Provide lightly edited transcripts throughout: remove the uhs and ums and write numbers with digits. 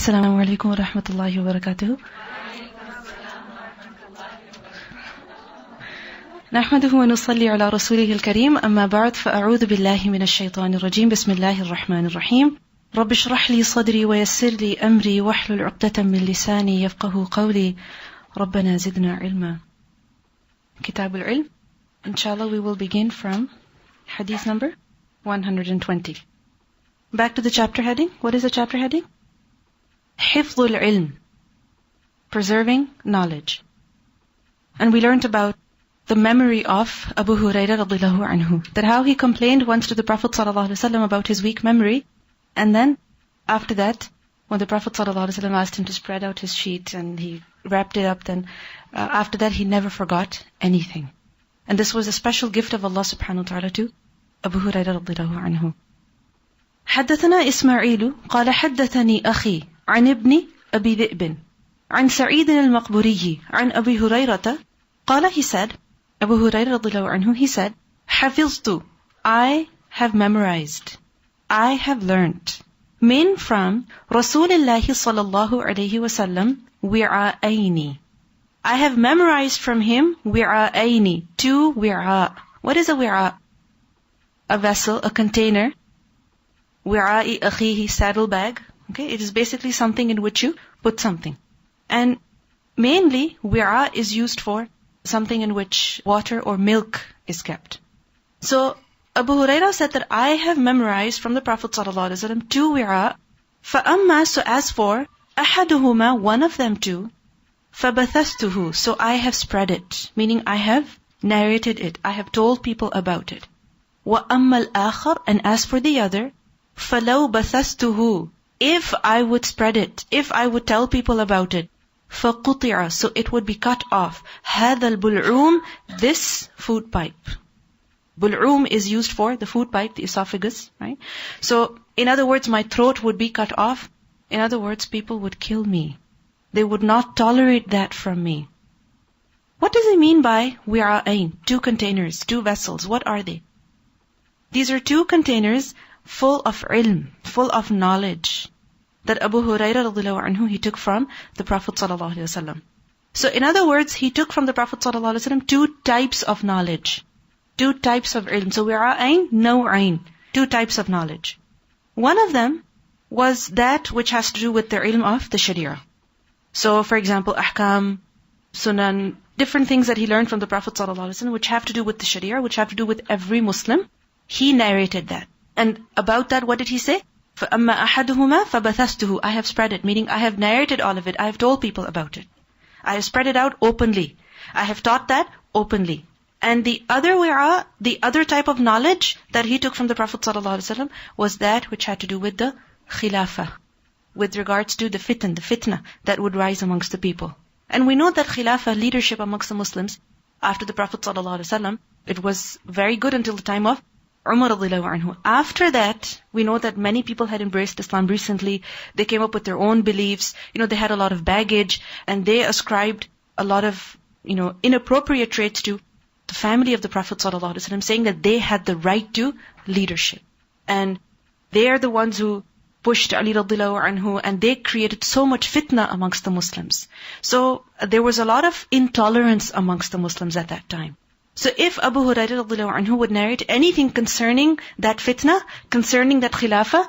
Assalamu alaikum wa rahmatullahi wa barakatuh. نحمده ونصلي على رسوله الكريم أما بعد فأعوذ بالله من الشيطان الرجيم بسم الله الرحمن الرحيم رب اشرح لي صدري ويسر لي أمري واحلل عقدة من لساني يفقه قولي ربنا زدنا علما. كتاب العلم. Inshallah we will begin from hadith number 120. Back to the chapter heading. What is the chapter heading? حفظ العلم, preserving knowledge. And we learned about the memory of Abu Hurairah radhiyallahu anhu, that how he complained once to the Prophet sallallahu alaihi wasallam about his weak memory, and then after that, when the Prophet sallallahu alaihi wasallam asked him to spread out his sheet and he wrapped it up, then after that he never forgot anything. And this was a special gift of Allah subhanahu wa ta'ala to Abu Hurairah radhiyallahu anhu. حدثنا إسماعيل قال حدثني أخي عن ابن أبي ذئب عن سعيد المقبوري عن أبي هريرة قال, he said, Abu Hurairah radhiyallahu anhu, he said, حفظت, I have memorized, I have learnt, min from Rasulillahi sallallahu alayhi wasallam, wi'a'ayni. I have memorized from him wi'a'ayni, two wi'a'. What is a wi'a'? A vessel, a container. Wi'a'i akhihi, saddlebag. Okay, it is basically something in which you put something. And mainly, wi'a' is used for something in which water or milk is kept. So, Abu Hurairah said that I have memorized from the Prophet ﷺ two wi'a'. فَأَمَّا, so as for أَحَدُهُمَا, one of them two, فَبَثَثْتُهُ, so I have spread it, meaning I have narrated it, I have told people about it. وَأَمَّا الْآخَرِ, and as for the other, فَلَوْ بَثَثْتُهُ, if I would spread it, if I would tell people about it, فَقُطِعَ, so it would be cut off. هَذَا الْبُلْعُومِ, this food pipe. Bul'um is used for the food pipe, the esophagus, right? So, in other words, my throat would be cut off. In other words, people would kill me. They would not tolerate that from me. What does he mean by wi'a'ain? Two containers, two vessels. What are they? These are two containers full of ilm, full of knowledge, that Abu Hurairah radhiyallahu anhu, he took from the Prophet sallallahu alaihi wasallam. So in other words, he took from the Prophet sallallahu alaihi wasallam two types of knowledge, two types of ilm. So wi'a'ain, naw'ain, two types of knowledge. One of them was that which has to do with the ilm of the Sharia. So for example, ahkam, sunan, different things that he learned from the Prophet sallallahu alaihi wasallam which have to do with the Sharia, which have to do with every Muslim, he narrated that. And about that, what did he say? فَأَمَّا أَحَدُهُمَا فَبَثَثْتُهُ, I have spread it, meaning I have narrated all of it, I have told people about it. I have spread it out openly. I have taught that openly. And the other wi'a, the other type of knowledge that he took from the Prophet ﷺ was that which had to do with the khilafah, with regards to the fitna that would rise amongst the people. And we know that khilafah, leadership amongst the Muslims, after the Prophet ﷺ, it was very good until the time of Umar radhiyallahu anhu. After that, we know that many people had embraced Islam recently. They came up with their own beliefs. They had a lot of baggage, and they ascribed a lot of, inappropriate traits to the family of the Prophet ﷺ, saying that they had the right to leadership. And they are the ones who pushed Ali radhiyallahu anhu, and they created so much fitna amongst the Muslims. So there was a lot of intolerance amongst the Muslims at that time. So if Abu Hurairah radhiyallahu anhu would narrate anything concerning that fitna, concerning that khilafah,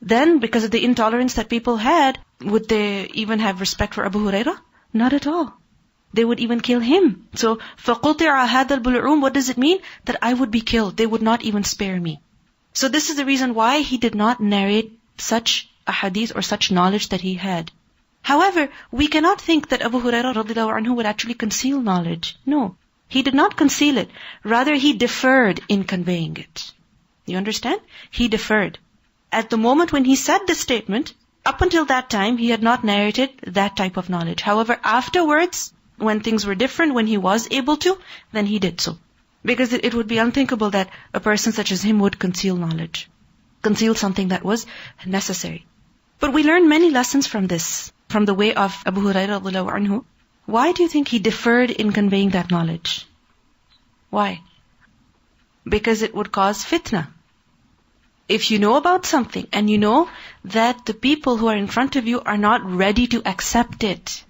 then because of the intolerance that people had, would they even have respect for Abu Hurairah? Not at all. They would even kill him. So, فَقُطِعَ هَذَا الْبُلْعُومِ, what does it mean? That I would be killed. They would not even spare me. So this is the reason why he did not narrate such a hadith or such knowledge that he had. However, we cannot think that Abu Hurairah radhiyallahu anhu would actually conceal knowledge. No. He did not conceal it. Rather, he deferred in conveying it. You understand? He deferred. At the moment when he said this statement, up until that time, he had not narrated that type of knowledge. However, afterwards, when things were different, when he was able to, then he did so. Because it would be unthinkable that a person such as him would conceal knowledge. Conceal something that was necessary. But we learn many lessons from this, from the way of Abu Hurairah radhiyallahu anhu. Why do you think he deferred in conveying that knowledge? Why? Because it would cause fitna. If you know about something and you know that the people who are in front of you are not ready to accept it,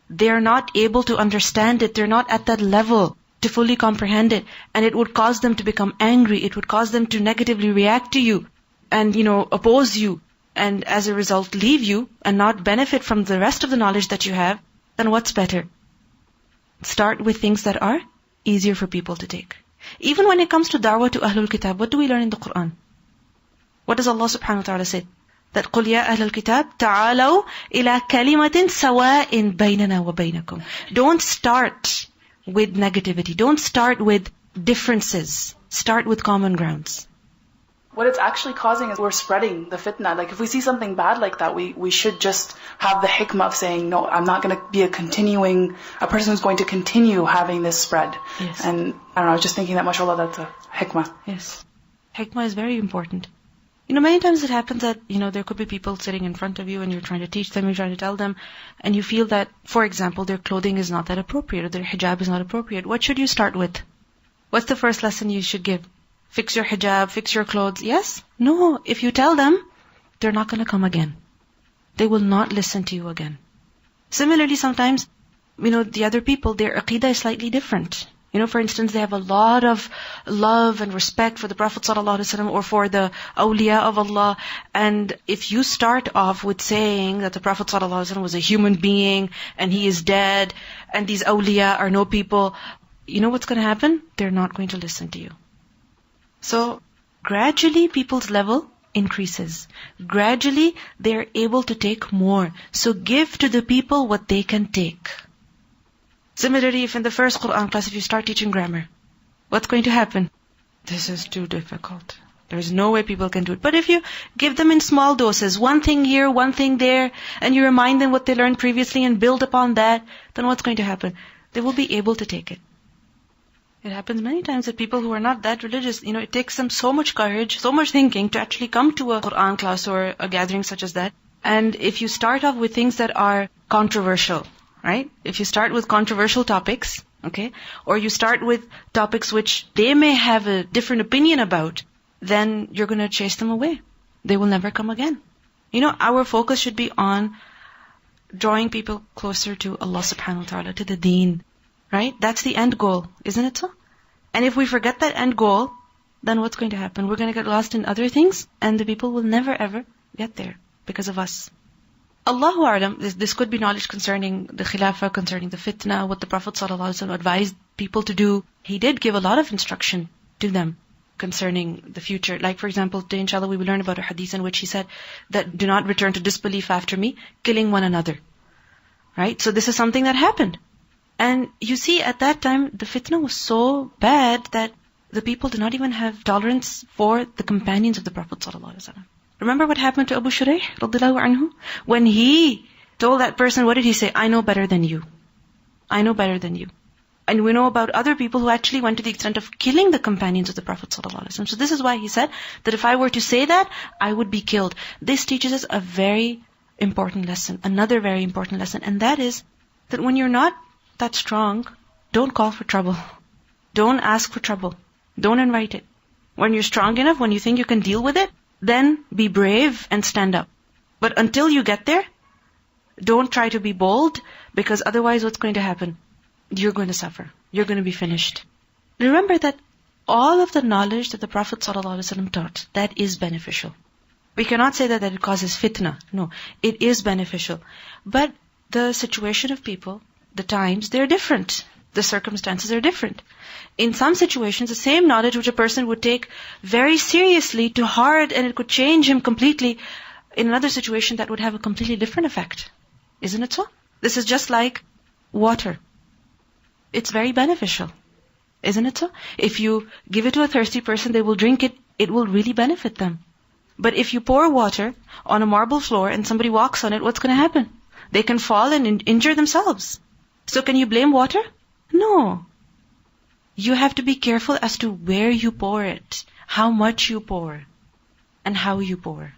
they're not able to understand it, they're not at that level to fully comprehend it, and it would cause them to become angry, it would cause them to negatively react to you and, oppose you, and as a result leave you and not benefit from the rest of the knowledge that you have, then what's better? Start with things that are easier for people to take. Even when it comes to da'wah to Ahlul Kitab, what do we learn in the Quran? What does Allah subhanahu wa ta'ala say? That قُلْ يَا أَهْلَ الْكِتَابِ تَعَالَوْا إِلَىٰ كَلِمَةٍ سَوَاءٍ بَيْنَنَا وَبَيْنَكُمْ. Don't start with negativity. Don't start with differences. Start with common grounds. What it's actually causing is we're spreading the fitna. Like if we see something bad like that, we should just have the hikmah of saying, no, I'm not going to be a person who's going to continue having this spread. Yes. And I don't know, I was just thinking that, mashallah, that's a hikmah. Yes. Hikmah is very important. Many times it happens that, there could be people sitting in front of you and you're trying to teach them, you're trying to tell them, and you feel that, for example, their clothing is not that appropriate, or their hijab is not appropriate. What should you start with? What's the first lesson you should give? Fix your hijab, fix your clothes. Yes? No. If you tell them, they're not going to come again. They will not listen to you again. Similarly, sometimes, the other people, their aqidah is slightly different. For instance, they have a lot of love and respect for the Prophet ﷺ or for the awliya of Allah. And if you start off with saying that the Prophet ﷺ was a human being and he is dead and these awliya are no people, you know what's going to happen? They're not going to listen to you. So gradually people's level increases. Gradually they're able to take more. So give to the people what they can take. Similarly, if in the first Quran class, if you start teaching grammar, what's going to happen? This is too difficult. There's no way people can do it. But if you give them in small doses, one thing here, one thing there, and you remind them what they learned previously and build upon that, then what's going to happen? They will be able to take it. It happens many times that people who are not that religious, it takes them so much courage, so much thinking to actually come to a Quran class or a gathering such as that. And if you start off with things that are controversial, right? If you start with controversial topics, okay, or you start with topics which they may have a different opinion about, then you're going to chase them away. They will never come again. Our focus should be on drawing people closer to Allah subhanahu wa ta'ala, to the deen, right? That's the end goal, isn't it so? And if we forget that end goal, then what's going to happen? We're going to get lost in other things, and the people will never ever get there because of us. Allahu A'lam, this could be knowledge concerning the khilafah, concerning the fitna, what the Prophet ﷺ advised people to do. He did give a lot of instruction to them concerning the future. Like for example, today inshallah we will learn about a hadith in which he said that do not return to disbelief after me, killing one another. Right? So this is something that happened. And you see at that time, the fitna was so bad that the people did not even have tolerance for the companions of the Prophet ﷺ. Remember what happened to Abu Shuraih radhiyallahu anhu? When he told that person, what did he say? I know better than you. I know better than you. And we know about other people who actually went to the extent of killing the companions of the Prophet ﷺ. So this is why he said that if I were to say that, I would be killed. This teaches us a very important lesson, another very important lesson, and that is that when you're not that strong, don't call for trouble. Don't ask for trouble. Don't invite it. When you're strong enough, when you think you can deal with it, then be brave and stand up. But until you get there, don't try to be bold, because otherwise what's going to happen? You're going to suffer. You're going to be finished. Remember that all of the knowledge that the Prophet ﷺ taught, that is beneficial. We cannot say that it causes fitna. No, it is beneficial. But the situation of people, the times, they're different. The circumstances are different. In some situations, the same knowledge which a person would take very seriously to heart and it could change him completely, in another situation that would have a completely different effect. Isn't it so? This is just like water. It's very beneficial. Isn't it so? If you give it to a thirsty person, they will drink it, it will really benefit them. But if you pour water on a marble floor and somebody walks on it, what's going to happen? They can fall and injure themselves. So can you blame water? No. You have to be careful as to where you pour it, how much you pour, and how you pour.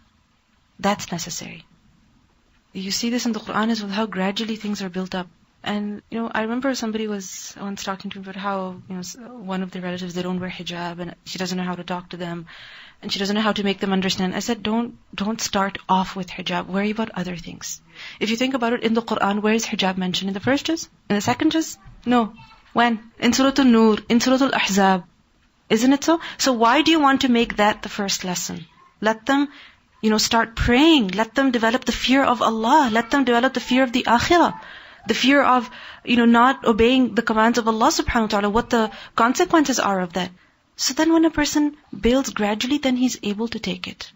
That's necessary. You see this in the Quran as well, how gradually things are built up. And, I remember somebody was once talking to me about how, one of their relatives, they don't wear hijab and she doesn't know how to talk to them and she doesn't know how to make them understand. I said, don't start off with hijab. Worry about other things. If you think about it, in the Quran, where is hijab mentioned? In the first juz? In the second juz? No. When? In Surah An-Nur, in Surah Al-Ahzab. Isn't it so? So why do you want to make that the first lesson? Let them, start praying. Let them develop the fear of Allah. Let them develop the fear of the akhirah. The fear of, not obeying the commands of Allah subhanahu wa ta'ala, what the consequences are of that. So then when a person builds gradually, then he's able to take it.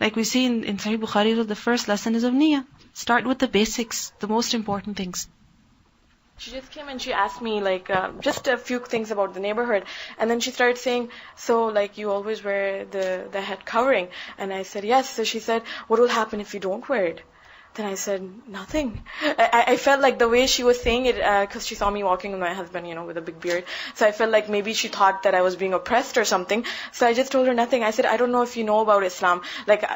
Like we see in Sahih Bukhari, the first lesson is of niyyah. Start with the basics, the most important things. She just came and she asked me just a few things about the neighborhood. And then she started saying, so you always wear the head covering. And I said, yes. So she said, what will happen if you don't wear it? Then I said, nothing. I felt like the way she was saying it, because she saw me walking with my husband, with a big beard. So I felt like maybe she thought that I was being oppressed or something. So I just told her nothing. I said, I don't know if you know about Islam.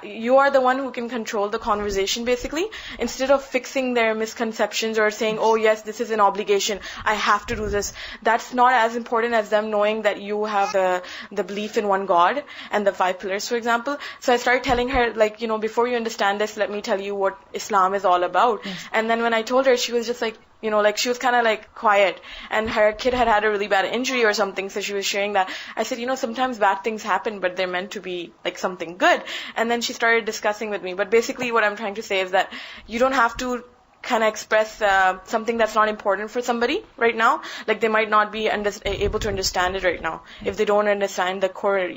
You are the one who can control the conversation, basically. Instead of fixing their misconceptions or saying, oh yes, this is an obligation, I have to do this. That's not as important as them knowing that you have the belief in one God and the 5 pillars, for example. So I started telling her, before you understand this, let me tell you what Islam is all about. Yes. And then when I told her, she was just she was kind of quiet. And her kid had a really bad injury or something, so she was sharing that. I said, sometimes bad things happen, but they're meant to be something good. And then she started discussing with me. But basically what I'm trying to say is that you don't have to kind of express something that's not important for somebody right now. They might not be able to understand it right now if they don't understand the core,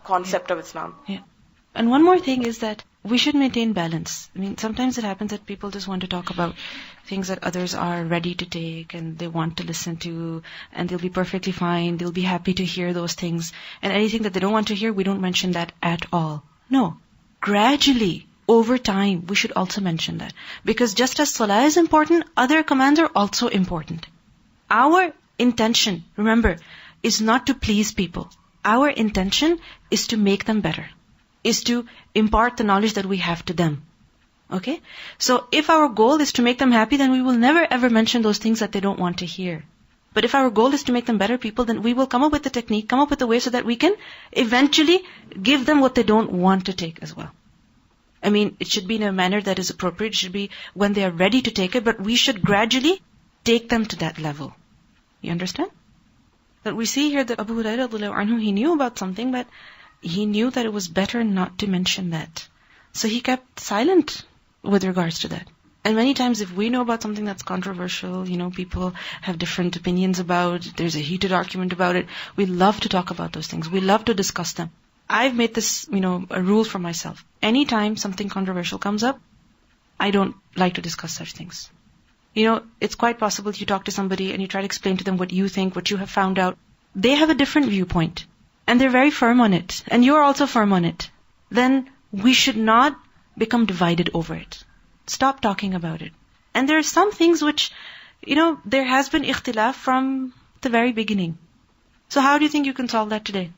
concept of Islam. Yeah. And one more thing is that we should maintain balance. Sometimes it happens that people just want to talk about things that others are ready to take and they want to listen to, and they'll be perfectly fine, they'll be happy to hear those things. And anything that they don't want to hear, we don't mention that at all. No. Gradually, over time, we should also mention that. Because just as salah is important, other commands are also important. Our intention, remember, is not to please people. Our intention is to make them better, is to impart the knowledge that we have to them. Okay? So if our goal is to make them happy, then we will never ever mention those things that they don't want to hear. But if our goal is to make them better people, then we will come up with the technique, come up with a way so that we can eventually give them what they don't want to take as well. It should be in a manner that is appropriate. It should be when they are ready to take it, but we should gradually take them to that level. You understand? That we see here that Abu Hurairah radhiyallahu anhu, he knew about something, but he knew that it was better not to mention that. So he kept silent with regards to that. And many times if we know about something that's controversial, people have different opinions about, there's a heated argument about it, we love to talk about those things. We love to discuss them. I've made this, a rule for myself. Anytime something controversial comes up, I don't like to discuss such things. It's quite possible you talk to somebody and you try to explain to them what you think, what you have found out. They have a different viewpoint. And they're very firm on it. And you're also firm on it. Then we should not become divided over it. Stop talking about it. And there are some things which, there has been ikhtilaf from the very beginning. So how do you think you can solve that today?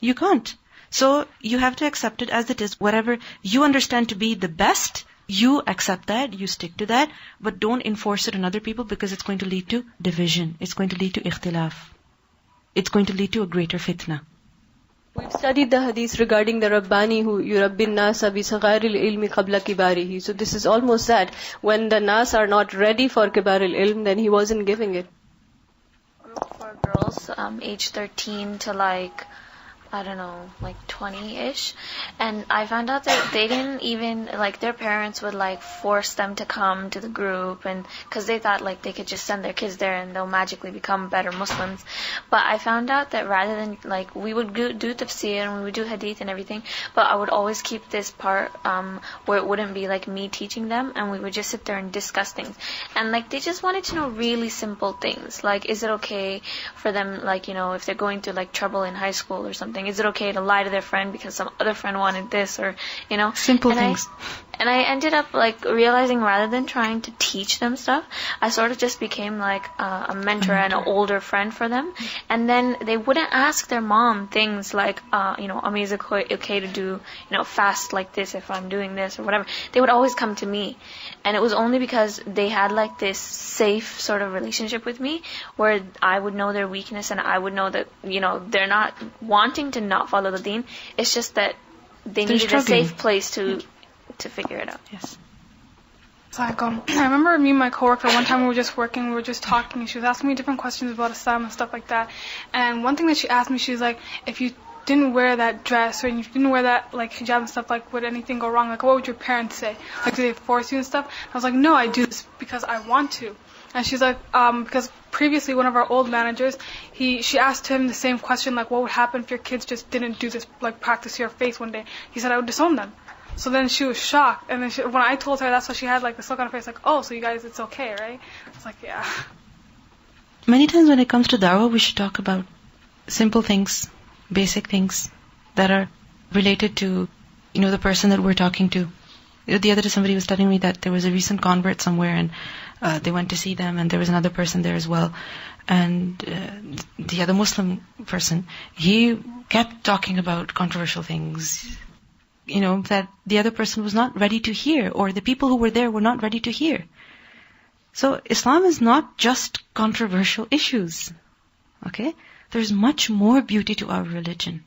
You can't. So you have to accept it as it is. Whatever you understand to be the best, you accept that, you stick to that, but don't enforce it on other people because it's going to lead to division. It's going to lead to ikhtilaf. It's going to lead to a greater fitna. We've studied the hadith regarding the Rabbani who yurabbin nasa bi sagharil ilmi qabla kibarihi. So this is almost that. When the nas are not ready for kibaril ilm, then he wasn't giving it. For girls, age 13 to 20-ish. And I found out that they didn't even, their parents would, force them to come to the group, and because they thought, they could just send their kids there and they'll magically become better Muslims. But I found out that rather than, we would do tafsir and we would do hadith and everything, but I would always keep this part where it wouldn't be, me teaching them, and we would just sit there and discuss things. And, they just wanted to know really simple things. Is it okay for them, if they're going through, trouble in high school or something, is it okay to lie to their friend because some other friend wanted this, or, Simple things. And I ended up like realizing rather than trying to teach them stuff, I sort of just became like a mentor and an older friend for them. And then they wouldn't ask their mom things like, Ami, is it okay to do, fast like this if I'm doing this or whatever. They would always come to me. And it was only because they had like this safe sort of relationship with me where I would know their weakness and I would know that, they're not wanting to not follow the deen. It's just that they needed a safe place to figure it out. Yes. It's like, I remember me and my coworker, one time we were just working, we were just talking, and she was asking me different questions about Islam and stuff like that. And one thing that she asked me, she was like, if you didn't wear that dress, or if you didn't wear that, like, hijab and stuff, like, would anything go wrong? Like, what would your parents say? Like, do they force you and stuff? And I was like, no, I do this because I want to. And she's like, because previously one of our old managers, she asked him the same question, like, what would happen if your kids just didn't do this, like, practice your faith one day? He said, I would disown them. So then she was shocked. And then when I told her, that's why she had, like, this look on her face, like, oh, so you guys, it's okay, right? It's like, yeah. Many times when it comes to da'wah, we should talk about simple things, basic things that are related to, the person that we're talking to. The other day somebody was telling me that there was a recent convert somewhere and they went to see them and there was another person there as well. And the other Muslim person, he kept talking about controversial things, that the other person was not ready to hear, or the people who were there were not ready to hear. So Islam is not just controversial issues. Okay? There's much more beauty to our religion.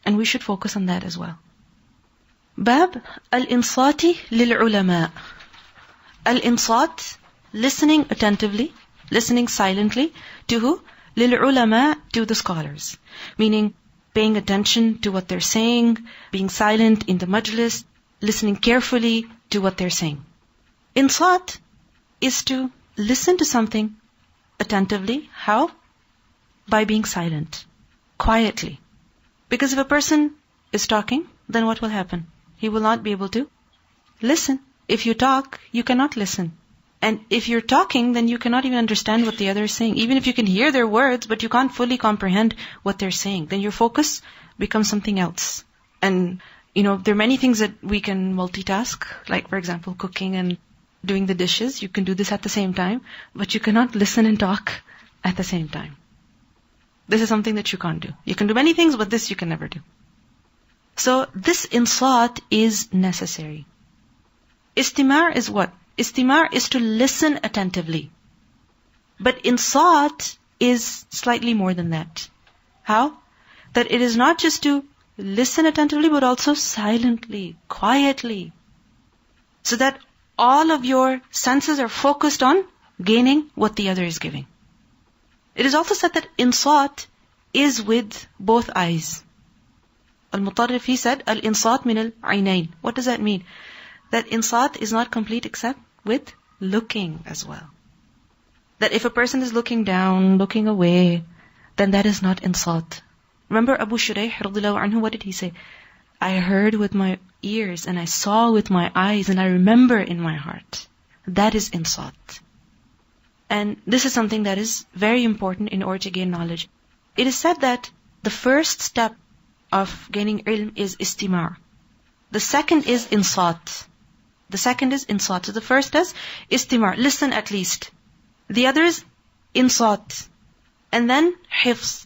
And we should focus on that as well. Bab al-insati lil-ulama. Al-insat, listening attentively, listening silently, to who? Lil-ulama, to the scholars. Meaning, paying attention to what they're saying, being silent in the majlis, listening carefully to what they're saying. Insat is to listen to something attentively. How? By being silent, quietly. Because if a person is talking, then what will happen? He will not be able to listen. If you talk, you cannot listen. And if you're talking, then you cannot even understand what the other is saying. Even if you can hear their words, but you can't fully comprehend what they're saying, then your focus becomes something else. And, there are many things that we can multitask, like, for example, cooking and doing the dishes. You can do this at the same time, but you cannot listen and talk at the same time. This is something that you can't do. You can do many things, but this you can never do. So this insat is necessary. Istimar is what? Istimar is to listen attentively. But insat is slightly more than that. How? That it is not just to listen attentively, but also silently, quietly. So that all of your senses are focused on gaining what the other is giving. It is also said that insat is with both eyes. Al-Mutarrif, he said, al-insat min al-aynayn. What does that mean? That insat is not complete except with looking as well. That if a person is looking down, looking away, then that is not insat. Remember Abu Shuraih radhiyallahu anhu, what did he say? I heard with my ears and I saw with my eyes and I remember in my heart. That is insat. And this is something that is very important in order to gain knowledge. It is said that the first step of gaining ilm is istimar. The second is insat. The second is insat. So the first is istimar, listen at least. The other is insat. And then hifz.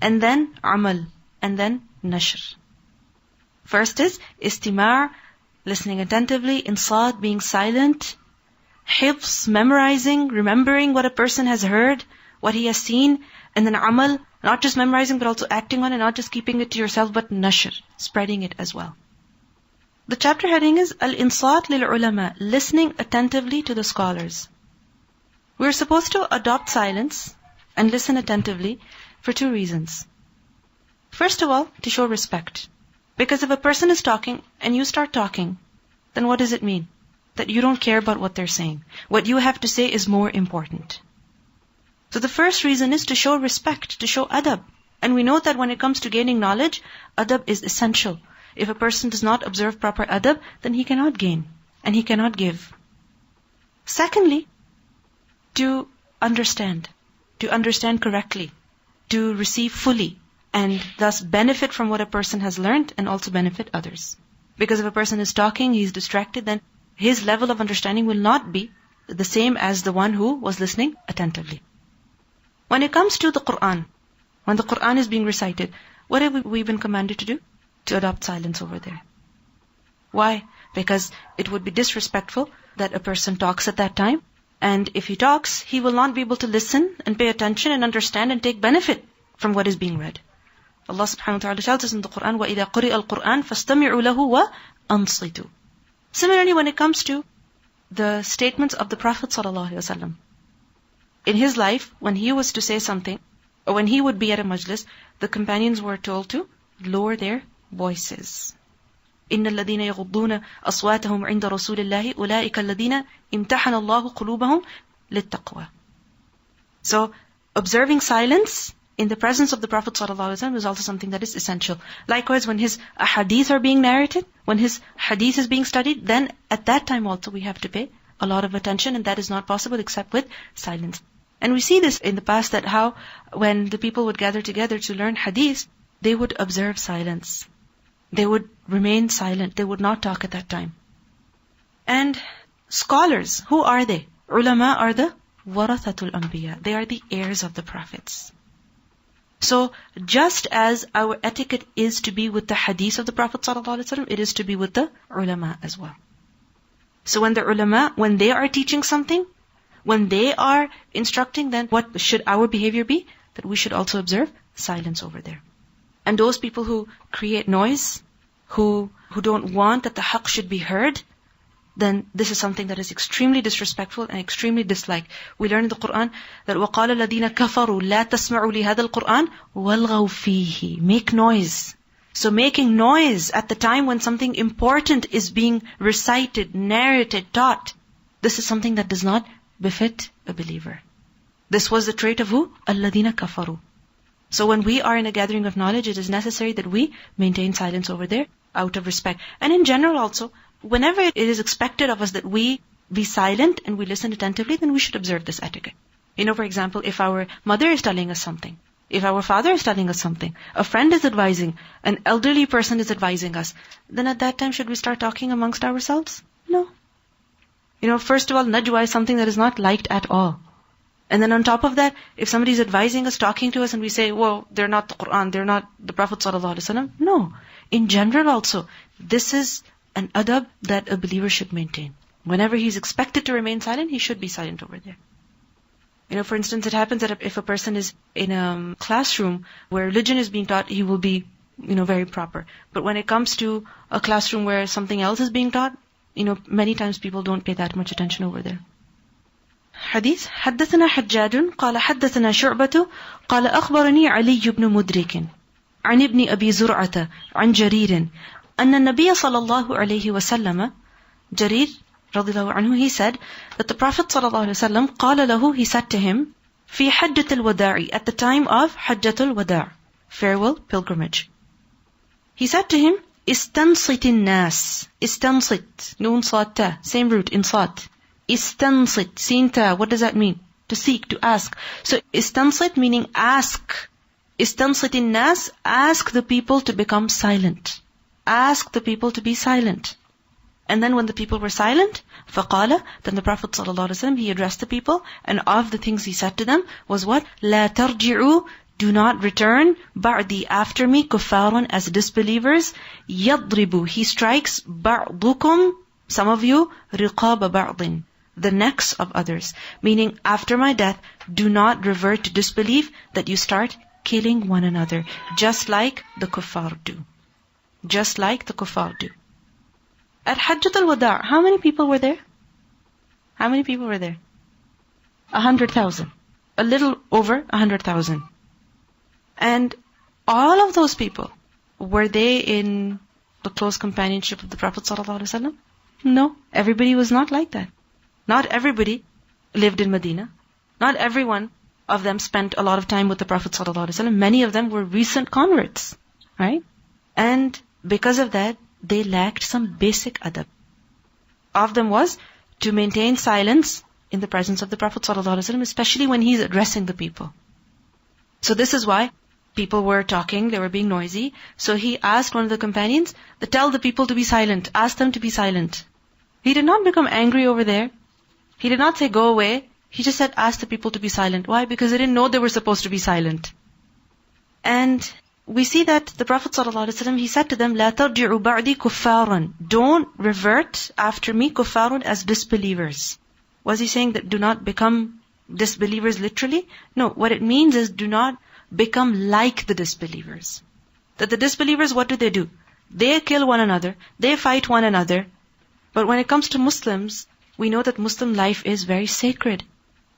And then amal. And then nashr. First is istimar, listening attentively. Insat, being silent. Hifz, memorizing, remembering what a person has heard, what he has seen. And then amal, not just memorizing but also acting on it, not just keeping it to yourself but nashr, spreading it as well. The chapter heading is Al-Insat lil-Ulama, listening attentively to the scholars. We're supposed to adopt silence and listen attentively for two reasons. First of all, to show respect. Because if a person is talking and you start talking, then what does it mean? That you don't care about what they're saying. What you have to say is more important. So the first reason is to show respect, to show adab. And we know that when it comes to gaining knowledge, adab is essential. If a person does not observe proper adab, then he cannot gain and he cannot give. Secondly, to understand correctly, to receive fully, and thus benefit from what a person has learned and also benefit others. Because if a person is talking, he's distracted, then his level of understanding will not be the same as the one who was listening attentively. When it comes to the Qur'an, when the Qur'an is being recited, what have we been commanded to do? To adopt silence over there. Why? Because it would be disrespectful that a person talks at that time. And if he talks, he will not be able to listen and pay attention and understand and take benefit from what is being read. Allah subhanahu wa ta'ala tells us in the Qur'an, وَإِذَا قُرِئَ الْقُرْآنِ فَاسْتَمِعُوا لَهُ وَأَنصِتُوا. Similarly, when it comes to the statements of the Prophet sallallahu alaihi wasallam, in his life, when he was to say something, or when he would be at a majlis, the companions were told to lower their voices. إِنَّ الَّذِينَ يَغُضُّونَ أَصْوَاتَهُمْ عِنْدَ رَسُولِ اللَّهِ أُولَٰئِكَ الَّذِينَ امْتَحَنَ اللَّهُ قُلُوبَهُمْ لِلتَّقْوَى. So, observing silence in the presence of the Prophet ﷺ is also something that is essential. Likewise, when his hadith are being narrated, when his hadith is being studied, then at that time also we have to pay a lot of attention, and that is not possible except with silence. And we see this in the past, that how when the people would gather together to learn hadith, they would observe silence. They would remain silent. They would not talk at that time. And scholars, who are they? Ulama are the warathatul anbiya. They are the heirs of the prophets. So, just as our etiquette is to be with the hadith of the Prophet ﷺ, it is to be with the ulama as well. So when the ulama, when they are teaching something, when they are instructing, then what should our behavior be? That we should also observe silence over there. And those people who create noise, who don't want that the haqq should be heard, then this is something that is extremely disrespectful and extremely disliked. We learn in the Qur'an that وَقَالَ الَّذِينَ كَفَرُوا لَا تَسْمَعُوا لِهَذَا الْقُرْآنِ وَالْغَوْا فِيهِ. Make noise. So making noise at the time when something important is being recited, narrated, taught, this is something that does not befit a believer. This was the trait of who? الَّذِينَ كَفَرُوا. So when we are in a gathering of knowledge, it is necessary that we maintain silence over there out of respect. And in general also, whenever it is expected of us that we be silent and we listen attentively, then we should observe this etiquette. For example, if our mother is telling us something, if our father is telling us something, a friend is advising, an elderly person is advising us, then at that time should we start talking amongst ourselves? No. First of all, najwa is something that is not liked at all. And then on top of that, if somebody is advising us, talking to us, and we say, well, they're not the Qur'an, they're not the Prophet ﷺ. No. In general also, this is an adab that a believer should maintain. Whenever he's expected to remain silent, he should be silent over there. For instance, it happens that if a person is in a classroom where religion is being taught, he will be, very proper. But when it comes to a classroom where something else is being taught, many times people don't pay that much attention over there. حديث حدثنا حجاج قال حدثنا شعبة قال أخبرني علي بن مدرك عن ابن أبي زرعة عن جرير أن النبي صلى الله عليه وسلم جرير رضي الله عنه, he said that the Prophet صلى الله عليه وسلم قال له, he said to him, في حجة الوداع, at the time of حجة الوداع, farewell pilgrimage. He said to him, استنصت الناس, استنصت, نون صاد تا, same root, insat. Istansit, sinta, what does that mean? To seek, to ask. So istansit meaning ask. Istansit in nas, ask the people to become silent. Ask the people to be silent. And then when the people were silent, فَقَالَ, then the Prophet ﷺ, he addressed the people, and of the things he said to them was what? لَا تَرْجِعُوا, do not return, بَعْدِي, after me, كُفَّارٌ, as disbelievers, يَضْرِبُ, he strikes, بَعْضُكُمْ, some of you, رِقَابَ بَعْضٍ, the necks of others. Meaning, after my death, do not revert to disbelief, that you start killing one another, just like the kuffar do. Just like the kuffar do. At Hajjat al-Wada', how many people were there? How many people were there? 100,000. A little over 100,000. And all of those people, were they in the close companionship of the Prophet ﷺ? No, everybody was not like that. Not everybody lived in Medina. Not everyone of them spent a lot of time with the Prophet ﷺ. Many of them were recent converts, right? And because of that, they lacked some basic adab. Of them was to maintain silence in the presence of the Prophet ﷺ, especially when he's addressing the people. So this is why people were talking, they were being noisy. So he asked one of the companions, tell the people to be silent. Ask them to be silent. He did not become angry over there. He did not say, go away. He just said, ask the people to be silent. Why? Because they didn't know they were supposed to be silent. And we see that the Prophet ﷺ, he said to them, لا ترجعوا بعدي كفارا. Don't revert after me كفارا as disbelievers. Was he saying that do not become disbelievers literally? No, what it means is do not become like the disbelievers. That the disbelievers, what do? They kill one another, they fight one another. But when it comes to Muslims, we know that Muslim life is very sacred.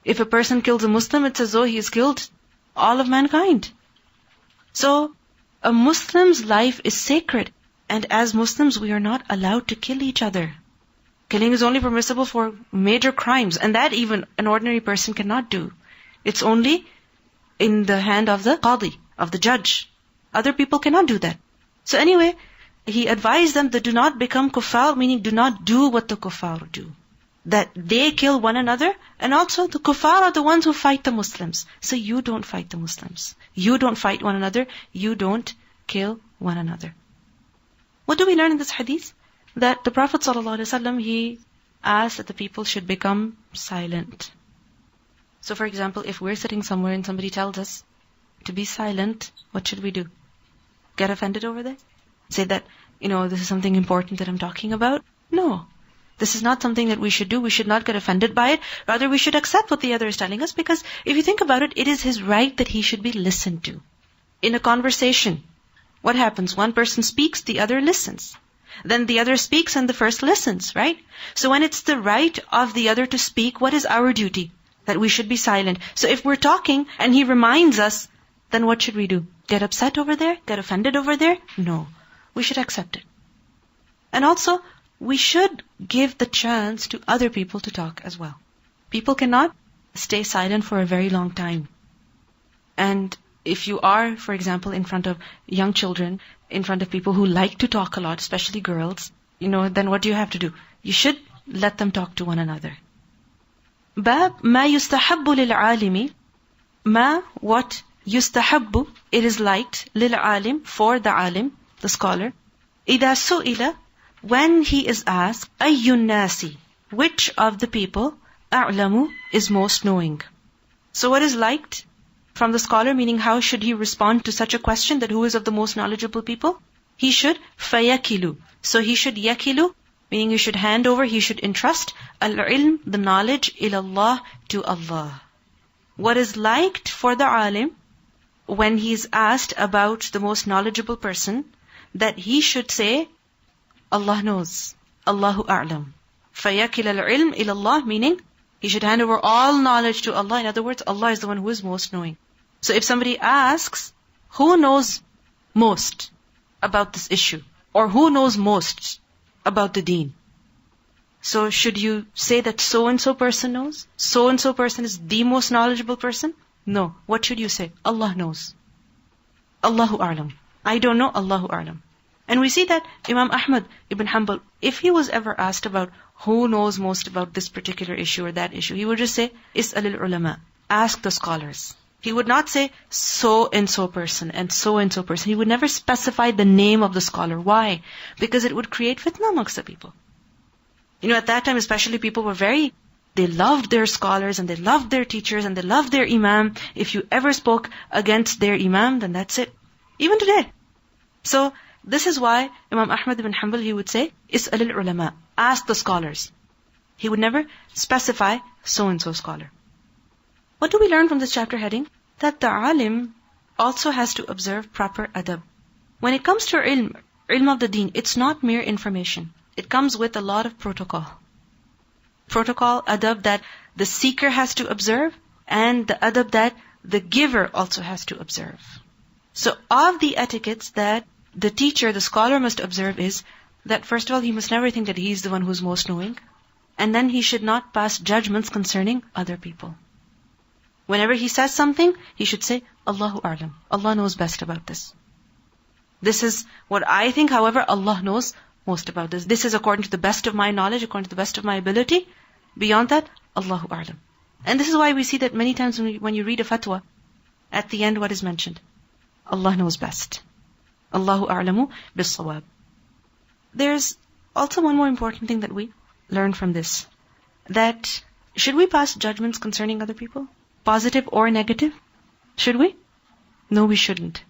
If a person kills a Muslim, it's as though he has killed all of mankind. So, a Muslim's life is sacred. And as Muslims, we are not allowed to kill each other. Killing is only permissible for major crimes. And that even an ordinary person cannot do. It's only in the hand of the qadi, of the judge. Other people cannot do that. So anyway, he advised them that do not become kuffar, meaning do not do what the kuffar do. That they kill one another, and also the kuffar are the ones who fight the Muslims. So you don't fight the Muslims. You don't fight one another. You don't kill one another. What do we learn in this hadith? That the Prophet ﷺ, he asked that the people should become silent. So for example, if we're sitting somewhere and somebody tells us to be silent, what should we do? Get offended over there? Say that, this is something important that I'm talking about? No. This is not something that we should do. We should not get offended by it. Rather, we should accept what the other is telling us, because if you think about it, it is his right that he should be listened to. In a conversation, what happens? One person speaks, the other listens. Then the other speaks and the first listens, right? So when it's the right of the other to speak, what is our duty? That we should be silent. So if we're talking and he reminds us, then what should we do? Get upset over there? Get offended over there? No. We should accept it. And also, we should give the chance to other people to talk as well. People cannot stay silent for a very long time. And if you are, for example, in front of young children, in front of people who like to talk a lot, especially girls, then what do you have to do? You should let them talk to one another. Bab ma yustahabbu lil-alimi. Ma, what yustahabbu, it is liked, lil-alim, for the alim, the scholar. Ida su'ila, when he is asked, ayyun nasi, which of the people, a'lamu, is most knowing. So what is liked from the scholar, meaning how should he respond to such a question, that who is of the most knowledgeable people? He should fayakilu. So he should yakilu, meaning he should hand over, he should entrust al-ilm, the knowledge, ilallah, to Allah. What is liked for the alim, when he is asked about the most knowledgeable person, that he should say, Allah knows. Allahu a'lam. Fayakil al-ilm ilallah, meaning he should hand over all knowledge to Allah. In other words, Allah is the one who is most knowing. So if somebody asks, who knows most about this issue? Or who knows most about the deen? So should you say that so-and-so person knows? So-and-so person is the most knowledgeable person? No. What should you say? Allah knows. Allahu a'lam. I don't know, Allahu a'lam. And we see that Imam Ahmad ibn Hanbal, if he was ever asked about who knows most about this particular issue or that issue, he would just say, Is'alil ulama, ask the scholars. He would not say so-and-so person and so-and-so person. He would never specify the name of the scholar. Why? Because it would create fitna amongst the people. At that time especially, people were they loved their scholars and they loved their teachers and they loved their imam. If you ever spoke against their imam, then that's it. Even today. So, this is why Imam Ahmad ibn Hanbal, he would say, Is'alil ulama, ask the scholars. He would never specify so-and-so scholar. What do we learn from this chapter heading? That the alim also has to observe proper adab. When it comes to ilm of the deen, it's not mere information. It comes with a lot of protocol. Protocol, adab that the seeker has to observe, and the adab that the giver also has to observe. So of the etiquettes that the teacher, the scholar must observe is that first of all, he must never think that he is the one who's most knowing. And then he should not pass judgments concerning other people. Whenever he says something, he should say, Allahu a'lam. Allah knows best about this. This is what I think, however, Allah knows most about this. This is according to the best of my knowledge, according to the best of my ability. Beyond that, Allahu a'lam. And this is why we see that many times when you read a fatwa, at the end what is mentioned? Allah knows best. Allahu a'lamu bis-sawab. There's also one more important thing that we learn from this. That should we pass judgments concerning other people? Positive or negative? Should we? No, we shouldn't.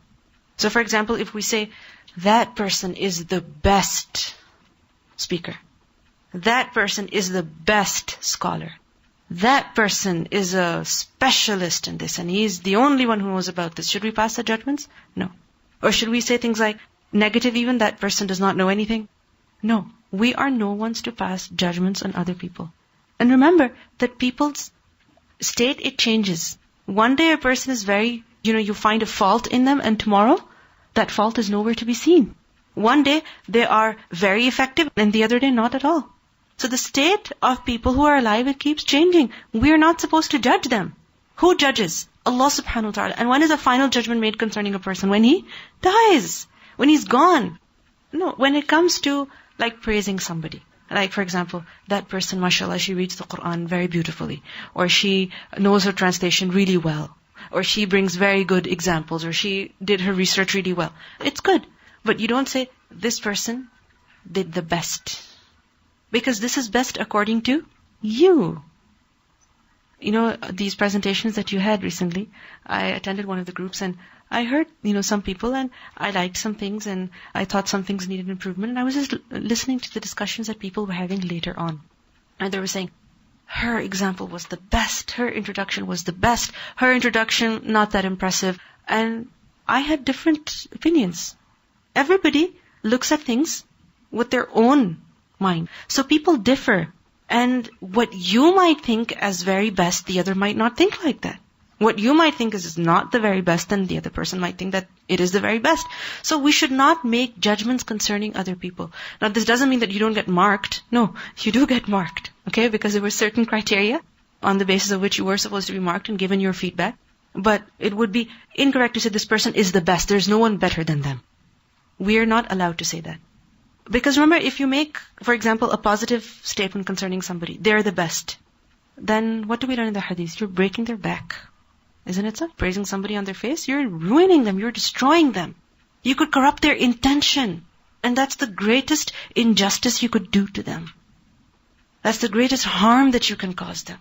So for example, if we say, that person is the best speaker. That person is the best scholar. That person is a specialist in this and he's the only one who knows about this. Should we pass the judgments? No. Or should we say things like, negative even, that person does not know anything? No. We are no ones to pass judgments on other people. And remember that people's state, it changes. One day a person is very, you find a fault in them, and tomorrow that fault is nowhere to be seen. One day they are very effective and the other day not at all. So the state of people who are alive, it keeps changing. We are not supposed to judge them. Who judges? Allah subhanahu wa ta'ala. And when is a final judgment made concerning a person? When he dies. When he's gone. No, when it comes to like praising somebody. Like for example, that person, mashallah, she reads the Quran very beautifully. Or she knows her translation really well. Or she brings very good examples. Or she did her research really well. It's good. But you don't say, this person did the best. Because this is best according to you. These presentations that you had recently, I attended one of the groups and I heard, some people and I liked some things and I thought some things needed improvement. And I was just listening to the discussions that people were having later on. And they were saying, her example was the best. Her introduction was the best. Her introduction, not that impressive. And I had different opinions. Everybody looks at things with their own mind. So people differ. And what you might think as very best, the other might not think like that. What you might think is not the very best, and the other person might think that it is the very best. So we should not make judgments concerning other people. Now this doesn't mean that you don't get marked. No, you do get marked. Okay, because there were certain criteria on the basis of which you were supposed to be marked and given your feedback. But it would be incorrect to say this person is the best. There's no one better than them. We are not allowed to say that. Because remember, if you make, for example, a positive statement concerning somebody, they're the best, then what do we learn in the hadith? You're breaking their back. Isn't it so? Praising somebody on their face, you're ruining them, you're destroying them. You could corrupt their intention. And that's the greatest injustice you could do to them. That's the greatest harm that you can cause them.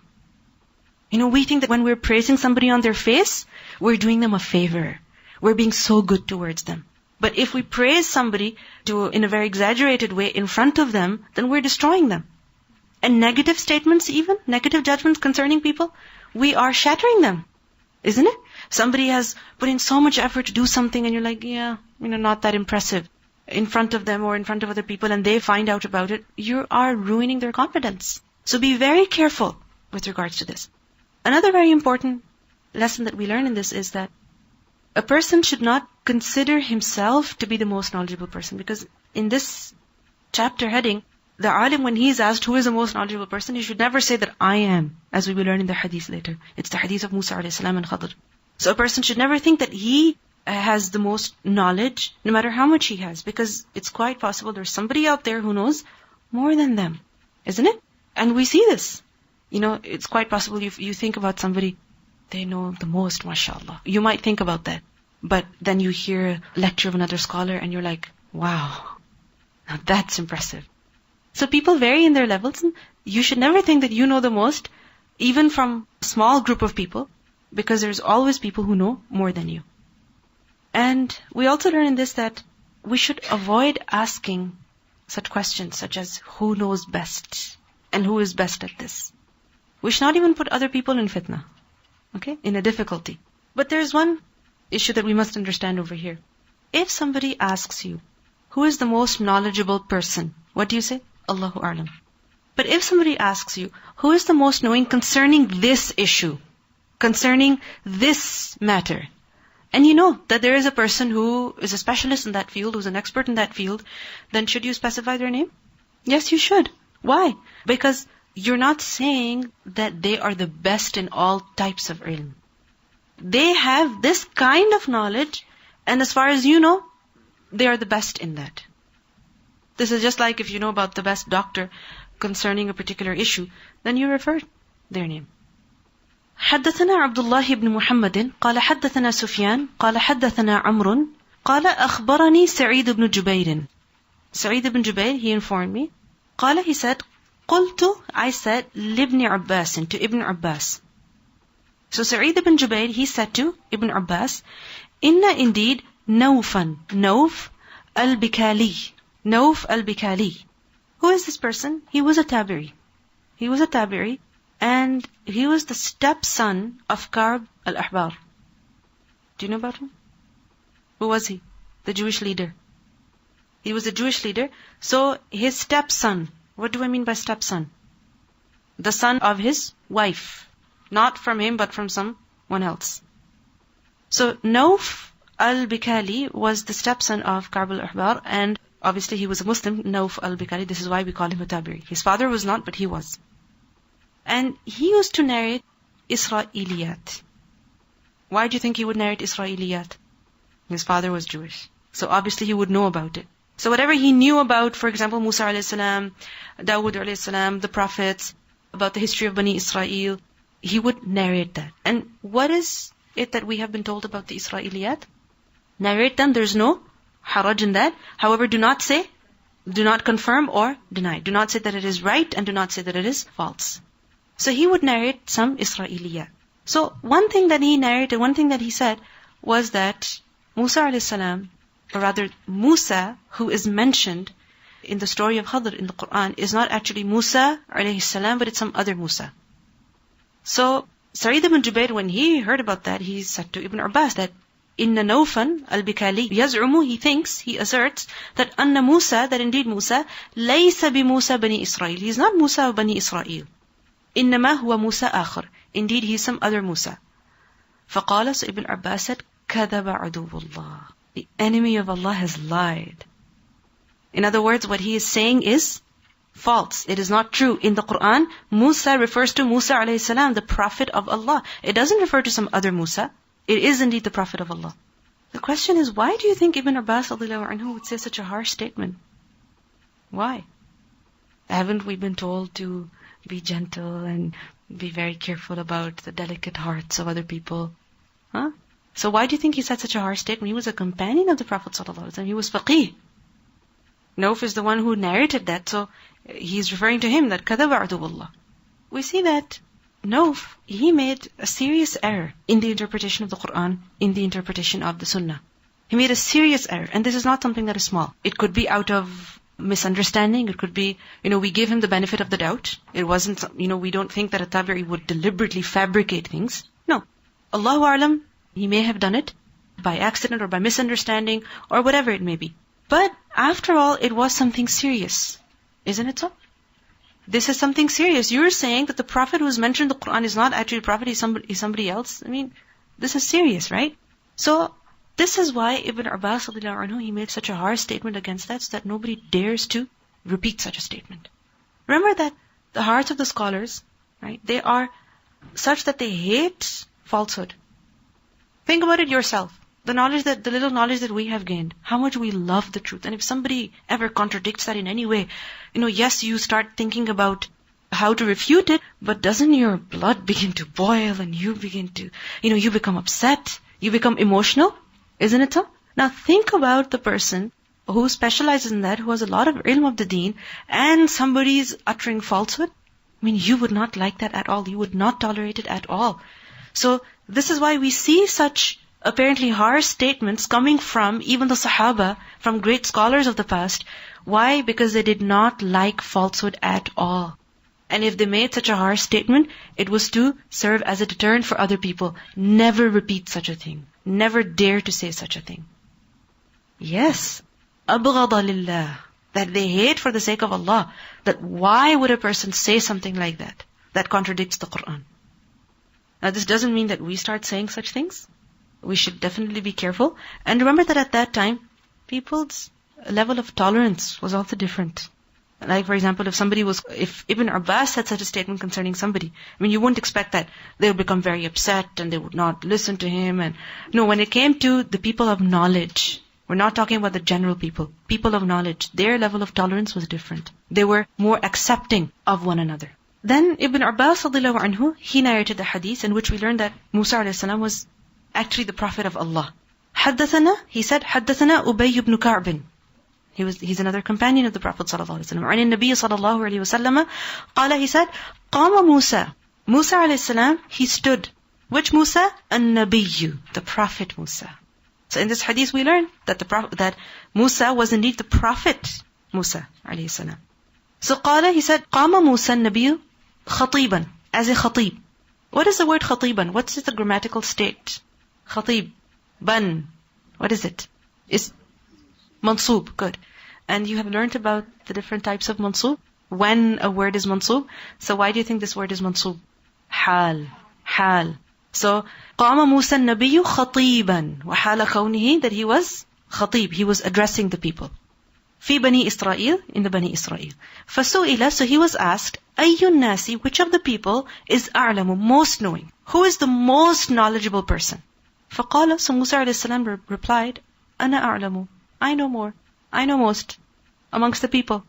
We think that when we're praising somebody on their face, we're doing them a favor. We're being so good towards them. But if we praise somebody in a very exaggerated way in front of them, then we're destroying them. And negative statements even, negative judgments concerning people, we are shattering them. Isn't it? Somebody has put in so much effort to do something and you're like, not that impressive in front of them or in front of other people, and they find out about it, you are ruining their confidence. So be very careful with regards to this. Another very important lesson that we learn in this is that a person should not consider himself to be the most knowledgeable person, because in this chapter heading, the alim, when he is asked who is the most knowledgeable person, he should never say that I am, as we will learn in the hadith later. It's the hadith of Musa a.s. and Khadr. So a person should never think that he has the most knowledge, no matter how much he has, because it's quite possible there's somebody out there who knows more than them. Isn't it? And we see this. It's quite possible you think about somebody, they know the most, mashallah. You might think about that. But then you hear a lecture of another scholar and you're like, wow, now that's impressive. So people vary in their levels, and you should never think that you know the most, even from a small group of people, because there's always people who know more than you. And we also learn in this that we should avoid asking such questions such as who knows best and who is best at this. We should not even put other people in fitna, in a difficulty. But there's one issue that we must understand over here. If somebody asks you, who is the most knowledgeable person? What do you say? Allahu A'lam. But if somebody asks you, who is the most knowing concerning this issue, concerning this matter, and you know that there is a person who is a specialist in that field, who's an expert in that field, then should you specify their name? Yes, you should. Why? Because you're not saying that they are the best in all types of ilm. They have this kind of knowledge, and as far as you know, they are the best in that. This is just like if you know about the best doctor concerning a particular issue, then you refer their name. حدثنا عبد الله بن محمد قال حدثنا سفيان قال حدثنا عمرو قال أخبرني سعيد بن جبير. Sa'id ibn Jubayr, he informed me. قال, he said, قلت, I said, لابن عباس, to Ibn Abbas. So Sa'id ibn Jubayr, he said to Ibn Abbas, Inna indeed Nawfan, Nawf al-Bikali. Nawf al-Bikali. Who is this person? He was a Tabi'i. He was a Tabi'i, and he was the stepson of Ka'b al-Ahbar. Do you know about him? Who was he? The Jewish leader. He was a Jewish leader. So his stepson, what do I mean by stepson? The son of his wife. Not from him, but from someone else. So Nawf al-Bikali was the stepson of Ka'b al-Ahbar, and obviously he was a Muslim, Nawf al-Bikali. This is why we call him a Tabi'i. His father was not, but he was. And he used to narrate Isra'iliyat. Why do you think he would narrate Isra'iliyat? His father was Jewish. So obviously he would know about it. So whatever he knew about, for example, Musa alayhi salam, Dawood alayhi salam, the prophets, about the history of Bani Israel, he would narrate that. And what is it that we have been told about the Isra'iliyat? Narrate them, there's no haraj in that. However, do not say, do not confirm or deny. Do not say that it is right and do not say that it is false. So he would narrate some Isra'iliyat. So one thing that he narrated, one thing that he said was that Musa alayhi salam, or rather Musa, who is mentioned in the story of Khadr in the Quran, is not actually Musa alayhi salam, but it's some other Musa. So Sa'id ibn Jubayr, when he heard about that, he said to Ibn Abbas that Inna Nawfan al-Bikali yaz'umu, he thinks, he asserts that Anna Musa, that indeed Musa, laysa bi Musa bani Israel. He is not Musa of Bani Israel. Innama huwa Musa akhar. Indeed, he is some other Musa. فقال, so Ibn Abbas said, كذب عدو الله. The enemy of Allah has lied. In other words, what he is saying is false. It is not true. In the Quran, Musa refers to Musa alayhi salam, the prophet of Allah. It doesn't refer to some other Musa. It is indeed the prophet of Allah. The question is, why do you think Ibn Abbas anhu would say such a harsh statement? Why? Haven't we been told to be gentle and be very careful about the delicate hearts of other people? Huh? So why do you think he said such a harsh statement? He was a companion of the Prophet ﷺ. He was faqih. Nawf is the one who narrated that, so he's referring to him, that kadaba aduwallah. We see that Nawf, he made a serious error in the interpretation of the Quran, in the interpretation of the Sunnah. He made a serious error, and this is not something that is small. It could be out of misunderstanding, it could be, we give him the benefit of the doubt. It wasn't, we don't think that a tabi'i would deliberately fabricate things. No. Allahu a'lam, he may have done it by accident or by misunderstanding or whatever it may be. But after all, it was something serious. Isn't it so? This is something serious. You're saying that the Prophet who is mentioned in the Quran is not actually a Prophet, he's somebody else. This is serious, right? So, this is why Ibn Abbas, he made such a harsh statement against that, so that nobody dares to repeat such a statement. Remember that the hearts of the scholars, right, they are such that they hate falsehood. Think about it yourself. The little knowledge that we have gained, how much we love the truth. And if somebody ever contradicts that in any way, yes, you start thinking about how to refute it, but doesn't your blood begin to boil and you begin to, you become upset, you become emotional? Isn't it so? Now think about the person who specializes in that, who has a lot of ilm of the deen, and somebody's uttering falsehood. You would not like that at all. You would not tolerate it at all. So this is why we see such apparently harsh statements coming from even the Sahaba, from great scholars of the past. Why? Because they did not like falsehood at all. And if they made such a harsh statement, it was to serve as a deterrent for other people. Never repeat such a thing. Never dare to say such a thing. Yes, أَبْغَضَ لِلَّهِ, that they hate for the sake of Allah. That why would a person say something like that? That contradicts the Quran. Now this doesn't mean that we start saying such things. We should definitely be careful. And remember that at that time, people's level of tolerance was also different. Like for example, if Ibn Abbas said such a statement concerning somebody, you wouldn't expect that they would become very upset and they would not listen to him. And no, when it came to the people of knowledge, we're not talking about the general people. People of knowledge, their level of tolerance was different. They were more accepting of one another. Then Ibn Abbas radiallahu anhu, he narrated the hadith in which we learned that Musa alayhi salam was actually the prophet of Allah. حدثنا, he said, حدثنا أبي بن كعب. He's another companion of the Prophet sallallahu alaihi wasallam. عن النبي صلى الله عليه وسلم قال, he said, قام موسى. Musa alayhi salam, he stood. Which Musa? النبي, the prophet Musa. So in this hadith we learn that Musa was indeed the prophet Musa alayhi salam. So قال, he said, قام موسى النبي خطيبا, as a khatib. What is the word khatiban? What is the grammatical state? Khatib, ban. What is it? It's mansoob. Good. And you have learned about the different types of mansoob. When a word is mansoob. So why do you think this word is mansoob? Hal. Hal. So, قام موسى النبي خطيبا وحال كونه, that he was khatib. He was addressing the people. في بني إسرائيل, in the Bani Israel. فسئل, so he was asked, أي الناس, which of the people is أعلم, most knowing? Who is the most knowledgeable person? فقال, so Musa alayhi salam replied, أنا أعلم, I know more, I know most amongst the people.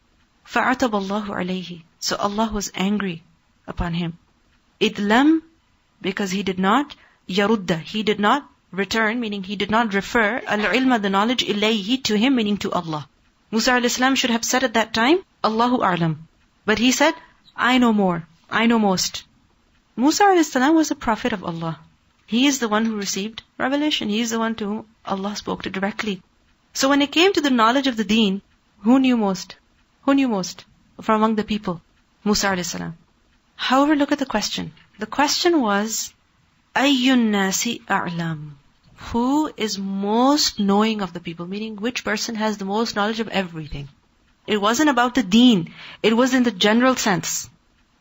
فعتب الله عليه, so Allah was angry upon him. إذ لم, because he did not يرد, he did not return, meaning he did not refer al-ilma, the knowledge, إليه, to him, meaning to Allah. Musa alayhi salam should have said at that time, Allahu a'lam. But he said, I know more, I know most. Musa alayhi salam was a prophet of Allah. He is the one who received revelation. He is the one to whom Allah spoke to directly. So when it came to the knowledge of the deen, who knew most? Who knew most from among the people? Musa alayhi salam. However, look at the question. The question was, Ayyun nasi a'lam. Who is most knowing of the people? Meaning, which person has the most knowledge of everything? It wasn't about the deen. It was in the general sense.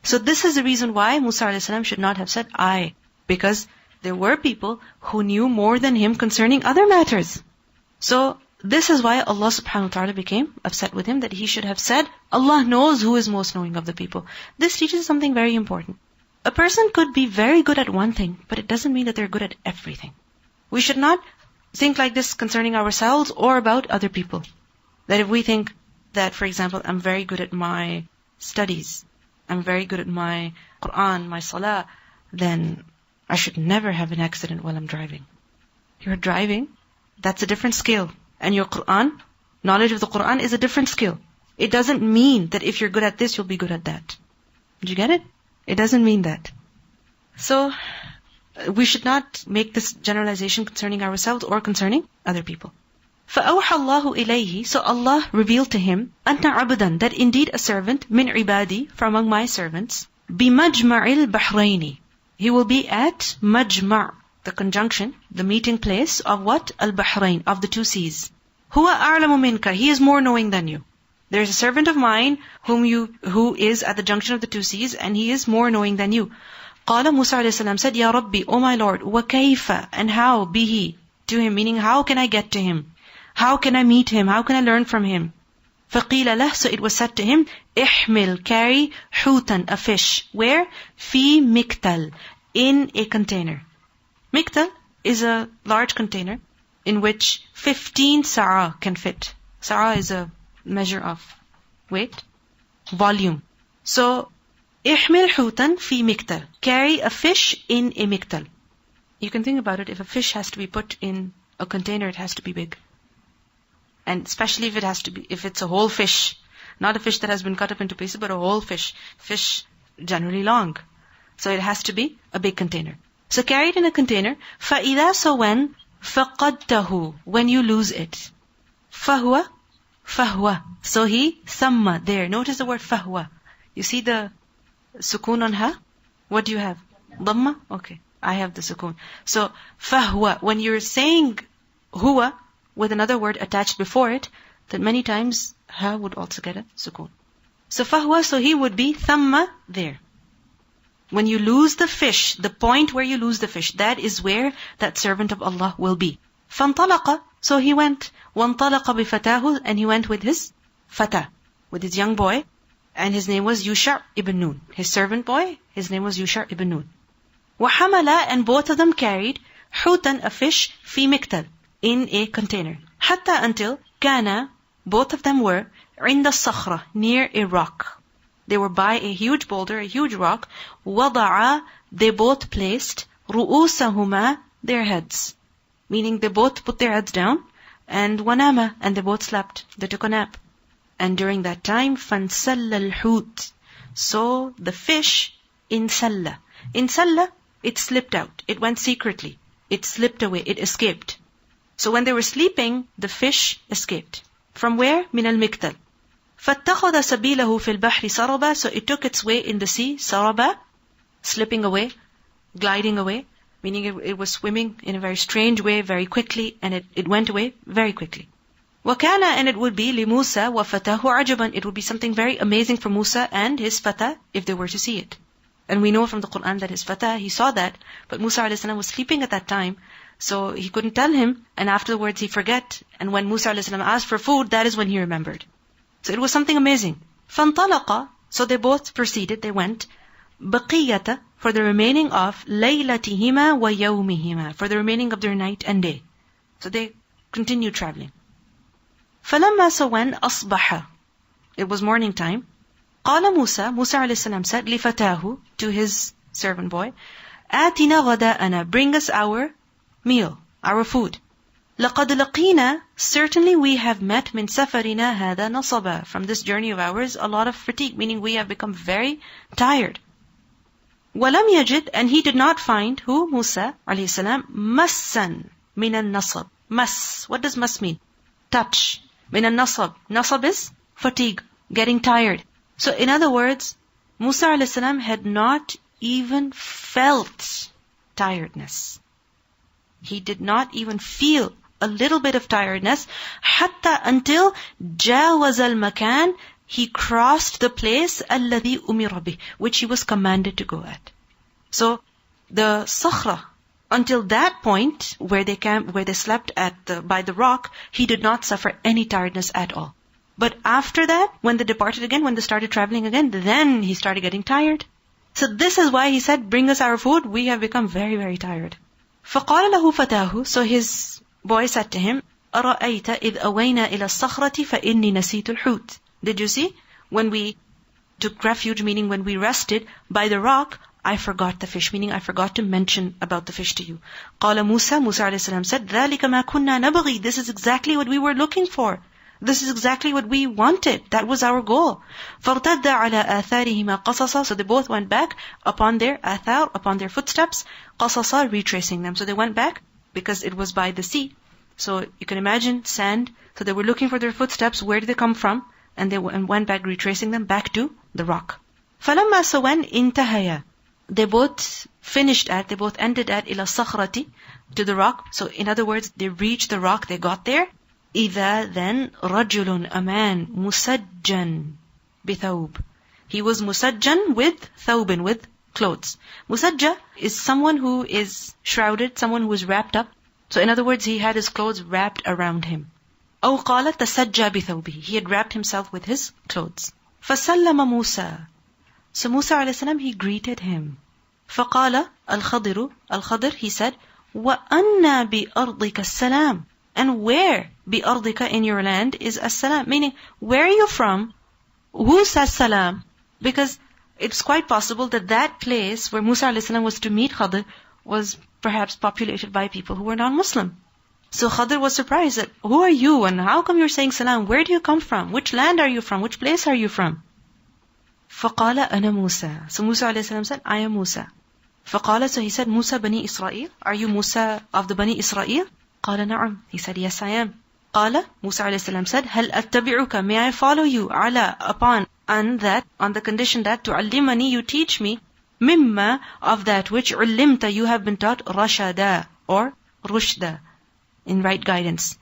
So this is the reason why Musa alayhi salam should not have said, I. Because there were people who knew more than him concerning other matters. So this is why Allah subhanahu wa ta'ala became upset with him, that he should have said, Allah knows who is most knowing of the people. This teaches something very important. A person could be very good at one thing, but it doesn't mean that they're good at everything. We should not think like this concerning ourselves or about other people. That if we think that, for example, I'm very good at my studies, I'm very good at my Quran, my Salah, then I should never have an accident while I'm driving. You're driving, that's a different skill. And your Quran, knowledge of the Quran is a different skill. It doesn't mean that if you're good at this, you'll be good at that. Did you get it? It doesn't mean that. So, we should not make this generalization concerning ourselves or concerning other people. فَأَوْحَى اللَّهُ إِلَيْهِ, so Allah revealed to him, أَنَّ عَبْدًا, that indeed a servant, مِنْ عِبَادِي, from among my servants, بِمَجْمَعِ الْبَحْرَيْنِ, he will be at Majma', the conjunction, the meeting place of what? Al-Bahrain, of the two seas. هُوَ أَعْلَمُ مِنْكَ, he is more knowing than you. There is a servant of mine who is at the junction of the two seas, and he is more knowing than you. قال Musa alayhi salam said, Ya Rabbi, O my Lord, وَكَيْفَ, and how, bihi, to him, meaning how can I get to him? How can I meet him? How can I learn from him? فَقِيلَ لَهُ, so it was said to him, احمل, carry, حوتا, a fish. Where? فِي مِكْتَل, in a container. Miktal is a large container in which 15 sa'a can fit. Sa'a is a measure of weight, volume. So, احمل حوتا في مكتل, carry a fish in a miktal. You can think about it, if a fish has to be put in a container, it has to be big. And especially if it's a whole fish, not a fish that has been cut up into pieces, but a whole fish. Fish generally long. So it has to be a big container. So carry it in a container. فَإِذَا, so when, فَقَدْتَهُ, when you lose it. فَهُوَ, so he, ثَمَّ, there. Notice the word فَهُوَ. You see the sukoon on ha? What do you have? Dhamma? Okay, I have the sukoon. So, فَهُوَ, when you're saying huwa with another word attached before it, then many times ha would also get a sukoon. So فَهُوَ, so he would be ثَمَّ, there. When you lose the fish, the point where you lose the fish, that is where that servant of Allah will be. فَانْطَلَقَ, so he went. وَانْطَلَقَ بِفَتَاهُ, and he went with his fata, with his young boy, and his name was Yusha ibn Nun. His servant boy, his name was Yusha ibn Nun. وَحَمَلَا, and both of them carried حُوتًا, a fish, فِي مِكْتَل, in a container. حَتَّى, until كَانَا, both of them were عِنْدَ الصَّخْرَةِ, near a rock. They were by a huge boulder, a huge rock. وَضَعَا, they both placed رُؤُوسَهُمَا, their heads. Meaning they both put their heads down. And وَنَامَا, and they both slept. They took a nap. And during that time, فَانْسَلَّ الْحُوتِ, so the fish insalla. Insalla, it slipped out. It went secretly. It slipped away. It escaped. So when they were sleeping, the fish escaped. From where? مِنَ الْمِكْتَلِ. فَاتَّخَذَ سَبِيلَهُ فِي الْبَحْرِ سَرَبًا, so it took its way in the sea, saraba, slipping away, gliding away, meaning it was swimming in a very strange way, very quickly, and it went away very quickly. وَكَانَ, and it would be لِمُوسَى وَفَتَاهُ عَجَبًا, it would be something very amazing for Musa and his fatah if they were to see it. And we know from the Quran that his fatah, he saw that, but Musa a.s. was sleeping at that time, so he couldn't tell him, and afterwards he forget, and when Musa a.s. asked for food, that is when he remembered. So it was something amazing. فَانْطَلَقَ, so they both proceeded, they went, بَقِيَّةَ, for the remaining of لَيْلَتِهِمَا وَيَوْمِهِمَا, for the remaining of their night and day. So they continued traveling. فَلَمَّا, so when أَصْبَحَ, it was morning time, قَالَ Musa, Musa a.s. said, لِفَتَاهُ, to his servant boy, آتِنَا غَدَاءَنَا, bring us our meal, our food. لَقَدْ لَقِينَا, certainly we have met مِنْ سَفَرِنَا هَذَا نَصَبًا, from this journey of ours, a lot of fatigue, meaning we have become very tired. وَلَمْ يَجِدْ, and he did not find, who? Musa a.s. مَسًّا مِنَ النَّصَبِ. Mas, what does mas mean? Touch. مِنَ النَّصَبِ. Nasab is fatigue, getting tired. So in other words, Musa a.s. had not even felt tiredness. He did not even feel a little bit of tiredness, حتى until جاوز المكان, he crossed the place الذي أمر به, which he was commanded to go at. So the sakhra, until that point where they slept by the rock, he did not suffer any tiredness at all. But after that, when they departed again, when they started traveling again, then he started getting tired. So this is why he said, bring us our food, we have become very, very tired. فَقَالَ لَهُ فَتَاهُ, so his boy said to him, أَرَأَيْتَ إِذْ أَوَيْنَا إِلَى الصَّخْرَةِ فَإِنِّي نَسِيتُ الْحُوتِ. Did you see? When we took refuge, meaning when we rested by the rock, I forgot the fish, meaning I forgot to mention about the fish to you. قَالَ Musa, Musa a.s. said, ذَلِكَ مَا كُنَّا نَبْغِي, this is exactly what we were looking for. This is exactly what we wanted. That was our goal. فَارْتَدَّ عَلَىٰ آثَارِهِمَا قَصَصًا, so they both went back upon their athar, upon their footsteps, قَصَصًا, retracing them. So they went back because it was by the sea. So you can imagine sand. So they were looking for their footsteps. Where did they come from? And they went back, retracing them back to the rock. فَلَمَّا, so when انتهيا, they both ended at إِلَى الصَّخْرَةِ, to the rock. So in other words, they reached the rock, they got there. إِذَا, then, رَجُلٌ, a man, مُسَجَّن بِثَوْبٍ. He was musajjan with thawbin, with clothes. Musajja is someone who is shrouded, someone who is wrapped up. So in other words, he had his clothes wrapped around him. أو قال تسجى بثوبه, he had wrapped himself with his clothes. فَسَلَّمَ مُوسَى, so Musa a.s. he greeted him. فَقَالَ الْخَضِرُ, he said, وَأَنَّا بِأَرْضِكَ السَّلَامِ, and where بِأَرْضِكَ, in your land, is as-salam, meaning where are you from? Who says salam? Because it's quite possible that that place where Musa a.s. was to meet Khadir was perhaps populated by people who were non-Muslim. So Khadir was surprised that, who are you and how come you're saying salam? Where do you come from? Which land are you from? Which place are you from? فَقَالَ أَنَا مُوسَى, so Musa a.s. said, I am Musa. فَقَالَ, so he said, Musa Bani Israel, are you Musa of the Bani Israel? قَالَ نَعَمْ, he said, yes I am. قَالَ, Musa a.s. said, هَلْ أَتَّبِعُكَ, may I follow you, عَلَى, upon, on the condition that, تُعَلِّمَنِي, you teach me, مِمَّا, of that which, عُلِّمْتَ, you have been taught, رَشَدًا, or rushda, in right guidance.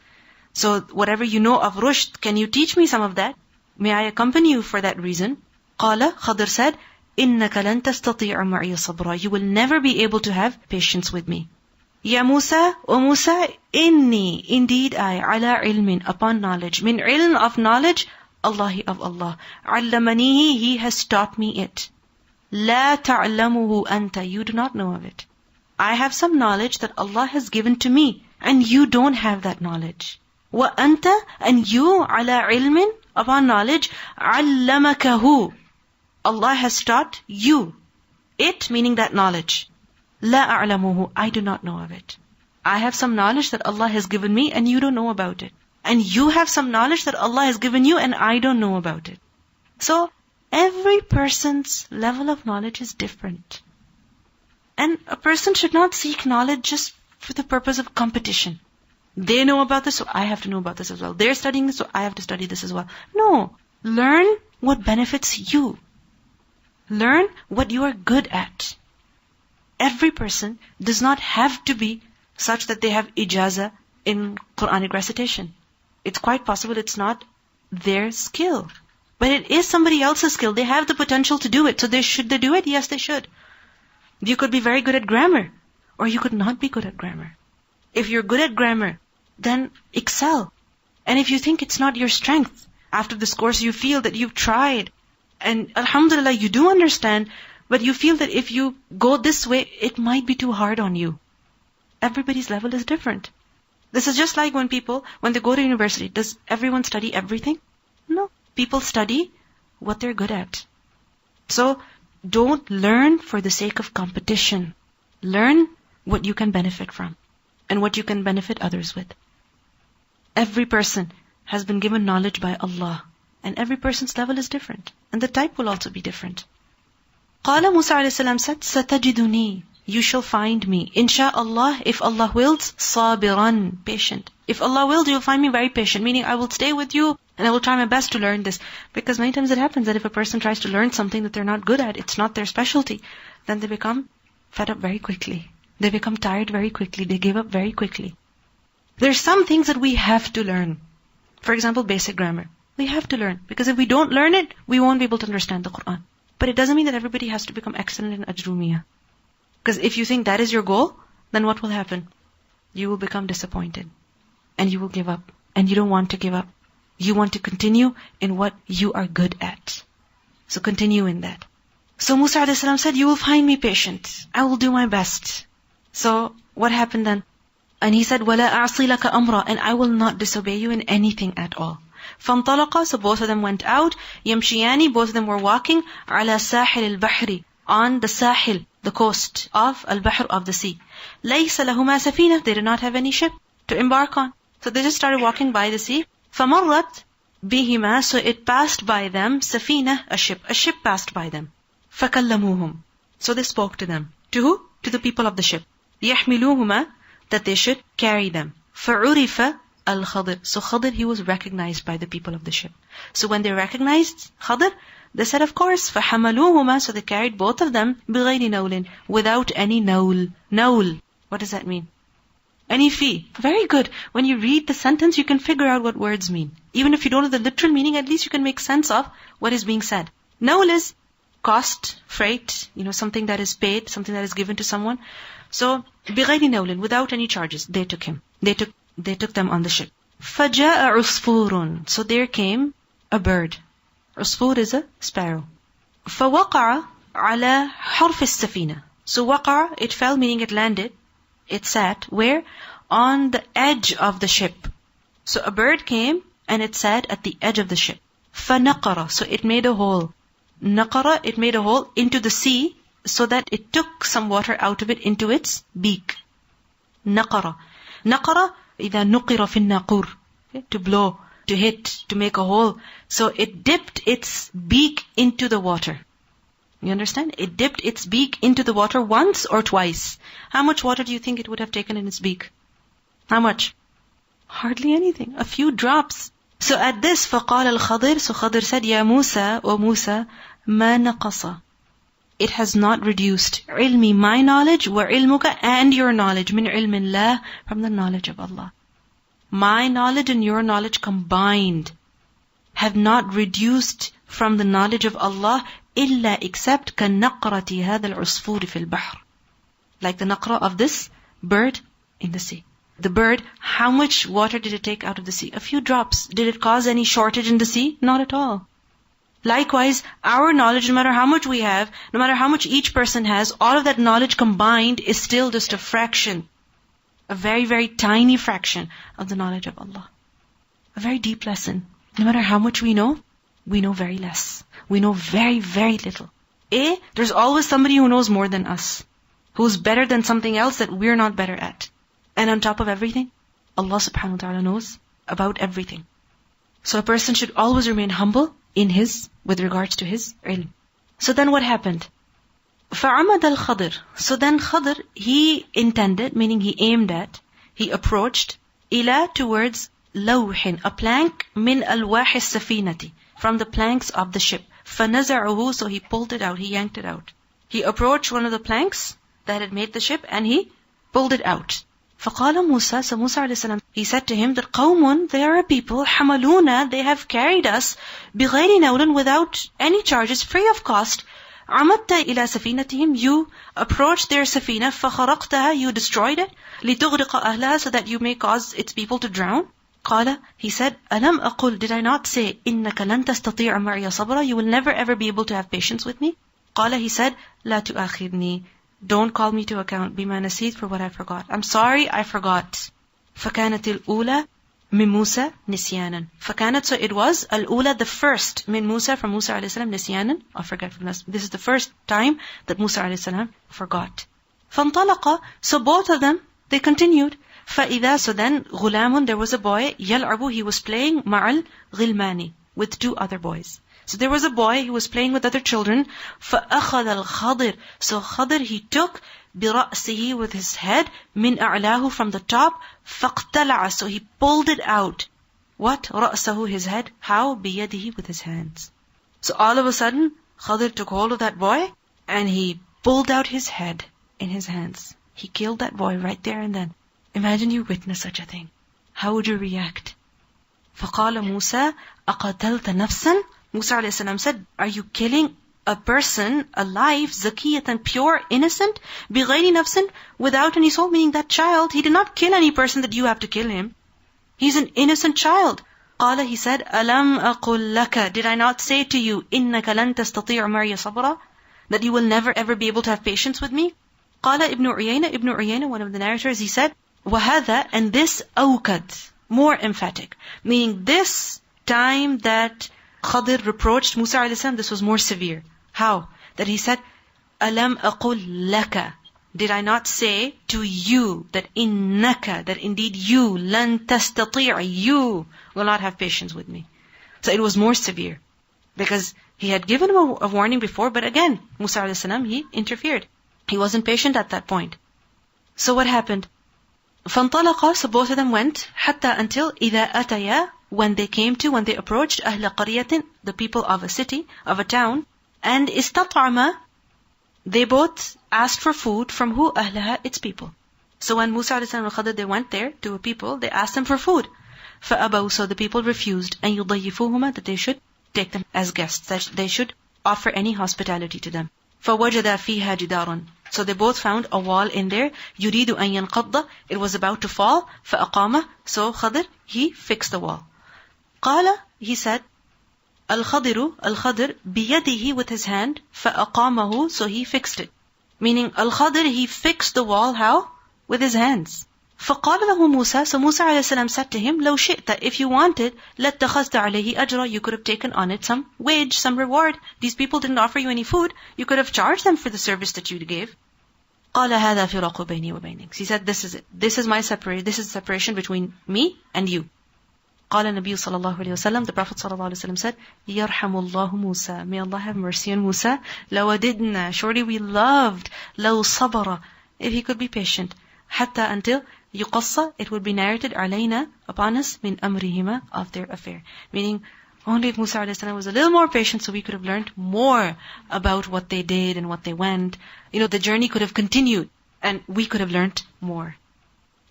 So whatever you know of rushd, can you teach me some of that? May I accompany you for that reason? قَالَ, Khadir said, إِنَّكَ لَن تَسْتَطِيعَ مَعِيَ صَبْرًا, you will never be able to have patience with me. Ya Musa, O Musa, inni, indeed I, ala ilmin, upon knowledge. Min ilm, of knowledge, Allahi, of Allah. Allamanihi, he has taught me it. La ta'lamuhu anta, you do not know of it. I have some knowledge that Allah has given to me, and you don't have that knowledge. Wa anta, and you, ala ilmin, upon knowledge, allamakahu. Allah has taught you. It meaning that knowledge. La a'lamuhu, I do not know of it. I have some knowledge that Allah has given me and you don't know about it. And you have some knowledge that Allah has given you and I don't know about it. So, every person's level of knowledge is different. And a person should not seek knowledge just for the purpose of competition. They know about this, so I have to know about this as well. They're studying this, so I have to study this as well. No. Learn what benefits you. Learn what you are good at. Every person does not have to be such that they have ijaza in Quranic recitation. It's quite possible it's not their skill. But it is somebody else's skill. They have the potential to do it. So should they do it? Yes, they should. You could be very good at grammar. Or you could not be good at grammar. If you're good at grammar, then excel. And if you think it's not your strength, after this course you feel that you've tried, and alhamdulillah you do understand, but you feel that if you go this way, it might be too hard on you. Everybody's level is different. This is just like when they go to university, does everyone study everything? No. People study what they're good at. So, don't learn for the sake of competition. Learn what you can benefit from and what you can benefit others with. Every person has been given knowledge by Allah, and every person's level is different, and the type will also be different. Qala Musa alayhi salam said, "Satajiduni, you shall find me, insha'Allah, if Allah wills, sabiran, patient. If Allah wills, you'll find me very patient, meaning I will stay with you and I will try my best to learn this." Because many times it happens that if a person tries to learn something that they're not good at, it's not their specialty, then they become fed up very quickly. They become tired very quickly. They give up very quickly. There's some things that we have to learn. For example, basic grammar. We have to learn. Because if we don't learn it, we won't be able to understand the Qur'an. But it doesn't mean that everybody has to become excellent in Ajrumiyah. Because if you think that is your goal, then what will happen? You will become disappointed. And you will give up. And you don't want to give up. You want to continue in what you are good at. So continue in that. So Musa a.s. said, "You will find me patient. I will do my best." So what happened then? And he said, وَلَا أَعْصِي لَكَ أَمْرًا, and I will not disobey you in anything at all. فَانْطَلَقَا, so both of them went out. يَمْشِيَانِ, both of them were walking. عَلَى سَاحِلِ الْبَحْرِ, on the sahil, the coast of al-bahr, of the sea. لَيْسَ لَهُمَا سَفِينَةٌ, they did not have any ship to embark on. So they just started walking by the sea. فَمَرَّتْ بِهِمَا, so it passed by them, سَفِينَةٌ, a ship passed by them. فَكَلَّمُوهُمْ, so they spoke to them. To who? To the people of the ship. يَحْمِلُوهُمَا, that they should carry them. فَعُرِفَ الْخَضِرُ, so Khadir, he was recognized by the people of the ship. So when they recognized Khadir, they said, of course, فَحَمَلُوهُمَا, so they carried both of them, بِغَيْرِ نَوْلٍ, without any nawl. Nawl, what does that mean? Any fee. Very good. When you read the sentence, you can figure out what words mean. Even if you don't know the literal meaning, at least you can make sense of what is being said. Nawl is cost, freight, something that is paid, something that is given to someone. So, بِغَيْرِ نَوْلٍ, without any charges, they took him. They took them on the ship. فَجَاءَ عُصْفُورٌ, so there came a bird. عُصْفُور is a sparrow. فَوَقَعَ عَلَى حَرْفِ السَّفِينَةِ, so وَقَعَ, it fell, meaning it landed. It sat, where? On the edge of the ship. So a bird came, and it sat at the edge of the ship. فَنَقَرَ, so it made a hole. Naqara, it made a hole into the sea, so that it took some water out of it into its beak. Naqara. Naqara, إِذَا نُقِرَ فِي النَّاقُورِ, to blow, to hit, to make a hole. So it dipped its beak into the water. You understand? It dipped its beak into the water once or twice. How much water do you think it would have taken in its beak? How much? Hardly anything. A few drops. So at this, فَقَالَ الْخَضِرُ, so Khadir said, يَا مُوسَى, O Musa, مَا نَقَصَ, it has not reduced. علمي, my knowledge, وعلمك, and your knowledge, من علم الله, from the knowledge of Allah. My knowledge and your knowledge combined have not reduced from the knowledge of Allah, إلا except كَالنَّقْرَةِ هَذَا الْعُصْفُورِ فِي الْبَحْرِ, like the naqra of this bird in the sea. The bird, how much water did it take out of the sea? A few drops. Did it cause any shortage in the sea? Not at all. Likewise, our knowledge, no matter how much we have, no matter how much each person has, all of that knowledge combined is still just a fraction. A very, very tiny fraction of the knowledge of Allah. A very deep lesson. No matter how much we know, we know very less. We know very, very little. There's always somebody who knows more than us, who's better than something else that we're not better at. And on top of everything, Allah subhanahu wa ta'ala knows about everything. So a person should always remain humble with regards to his ilm. So then what happened? فَعَمَدَ الْخَضِرُ. So then Khadr, he intended, meaning he aimed at, he approached, إِلَى towards لَوْحٍ, a plank, مِنْ أَلْوَاحِ السَّفِينَةِ, from the planks of the ship. فَنَزَعُهُ, so he pulled it out, he yanked it out. He approached one of the planks that had made the ship and he pulled it out. فَقَالَ مُوسَى, so Musa alayhi salam, he said to him that قَوْمٌ, they are a people, حَمَلُونَ, they have carried us, بِغَيْرِ نَوْلٍ, without any charges, free of cost. عَمَدْتَ إِلَى سَفِينَتِهِمْ, you approached their safina, فَخَرَقْتَهَا, you destroyed it, لِتُغْرِقَ أَهْلَهَا, so that you may cause its people to drown. قَالَ, he said, أَلَمْ أَقُلْ, did I not say, إِنَّكَ لَن تَسْتَطِيعَ مَعِيَ صَبْرًا, you will never ever be able to have patience with me? قَالَ, he said, لَا تُؤَخِذْنِي, don't call me to account, بِمَا نَسِيت, for what I forgot. I'm sorry, I forgot. فَكَانَتِ الْأُولَى مِن مُوسَى نِسْيَانًا. فَكَانَتْ, so it was, الْأُولَى, the first, مِن مُوسَى, from Musa alayhi salam, نِسْيَانًا, or forgetfulness. This is the first time that Musa alayhi salam forgot. فَانْطَلَقَ, so both of them, they continued. فَإِذَا, so then, غُلَامٌ, there was a boy, يَلْعَبُ, he was playing, مَعَ الْغِلْمَانِ, with two other boys. So there was a boy who was playing with other children. فَأَخَذَ الْخَضِرُ, so Khadr, he took بِرَأْسِهِ, with his head, مِنْ أَعْلَاهُ, from the top, فَاقْتَلَعَ, so he pulled it out. What? رَأْسَهُ, his head. How? بِيَدِهِ, with his hands. So all of a sudden, Khadr took hold of that boy, and he pulled out his head in his hands. He killed that boy right there and then. Imagine you witness such a thing. How would you react? فَقَالَ مُوسَى أَقَتَلْتَ نَفْسًا, Musa alayhi salam said, are you killing a person, a life, zakiyatan, pure, innocent, بِغَيْرِ نَفْسٍ, without any soul, meaning that child, he did not kill any person that you have to kill him. He's an innocent child. قَالَ, he said, أَلَمْ أَقُلْ لَكَ, did I not say to you, إِنَّكَ لَن تَسْتَطِيعَ مَعِيَ صَبْرًا, that you will never ever be able to have patience with me? قَالَ Ibn Uyayna, one of the narrators, he said, وَهَذَا, and this أَوْكَدْ, more emphatic, meaning this time that Khadr reproached Musa alayhi salam, this was more severe. How? That he said, أَلَمْ أَقُلْ لَكَ, did I not say to you that إِنَّكَ, that indeed you, لَن تَسْتَطِيعَ, you will not have patience with me. So it was more severe. Because he had given him a warning before, but again, Musa alayhi salam, he interfered. He wasn't patient at that point. So what happened? فَانْطَلَقَا, so both of them went, حَتَّى, until, إِذَا أَتَيَا, when they approached أهل قرية, the people of a city, of a town, and استطعما, they both asked for food from who? أهلها, its people. So when Musa alayhi salam and Khadr, they went there to a people, they asked them for food. فأبوا, so the people refused, أن يضيفوهما, that they should take them as guests, that they should offer any hospitality to them. فوجدا فيها جدارا, so they both found a wall in there. يريد أن ينقض, it was about to fall. فأقامه, so Khadr, he fixed the wall. قال, he said, Al-Khadr, بيده, with his hand, فأقامه, so he fixed it. Meaning, Al-Khadr, he fixed the wall, how? With his hands. فقال له موسى, so Musa alayhi salam said to him, لو شئت, if you wanted, لاتخذت عليه أجرا, you could have taken on it some wage, some reward. These people didn't offer you any food, you could have charged them for the service that you gave. قال هذا فراق بيني وبينك, he said, this is it. This is my separation. This is separation between me and you. قال النبي صلى الله عليه وسلم, the Prophet صلى الله عليه وسلم said, يرحم الله موسى, may Allah have mercy on Musa. لوددنا, surely we loved, لو صبر, if he could be patient, حتى, until, يقص, it would be narrated, علينا, upon us, من أمرهما, of their affair. Meaning, only if Musa a.s. was a little more patient, so we could have learned more about what they did and what they went. The journey could have continued, and we could have learned more.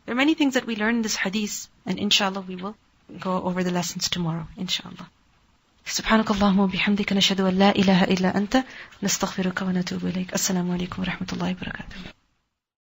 There are many things that we learn in this hadith, and inshallah we will go over the lessons tomorrow, inshallah. سبحانك اللهم وبحمدك نشهد أن لا إله إلا أنت نستغفرك ونتوب إليك. السلام عليكم ورحمة الله وبركاته.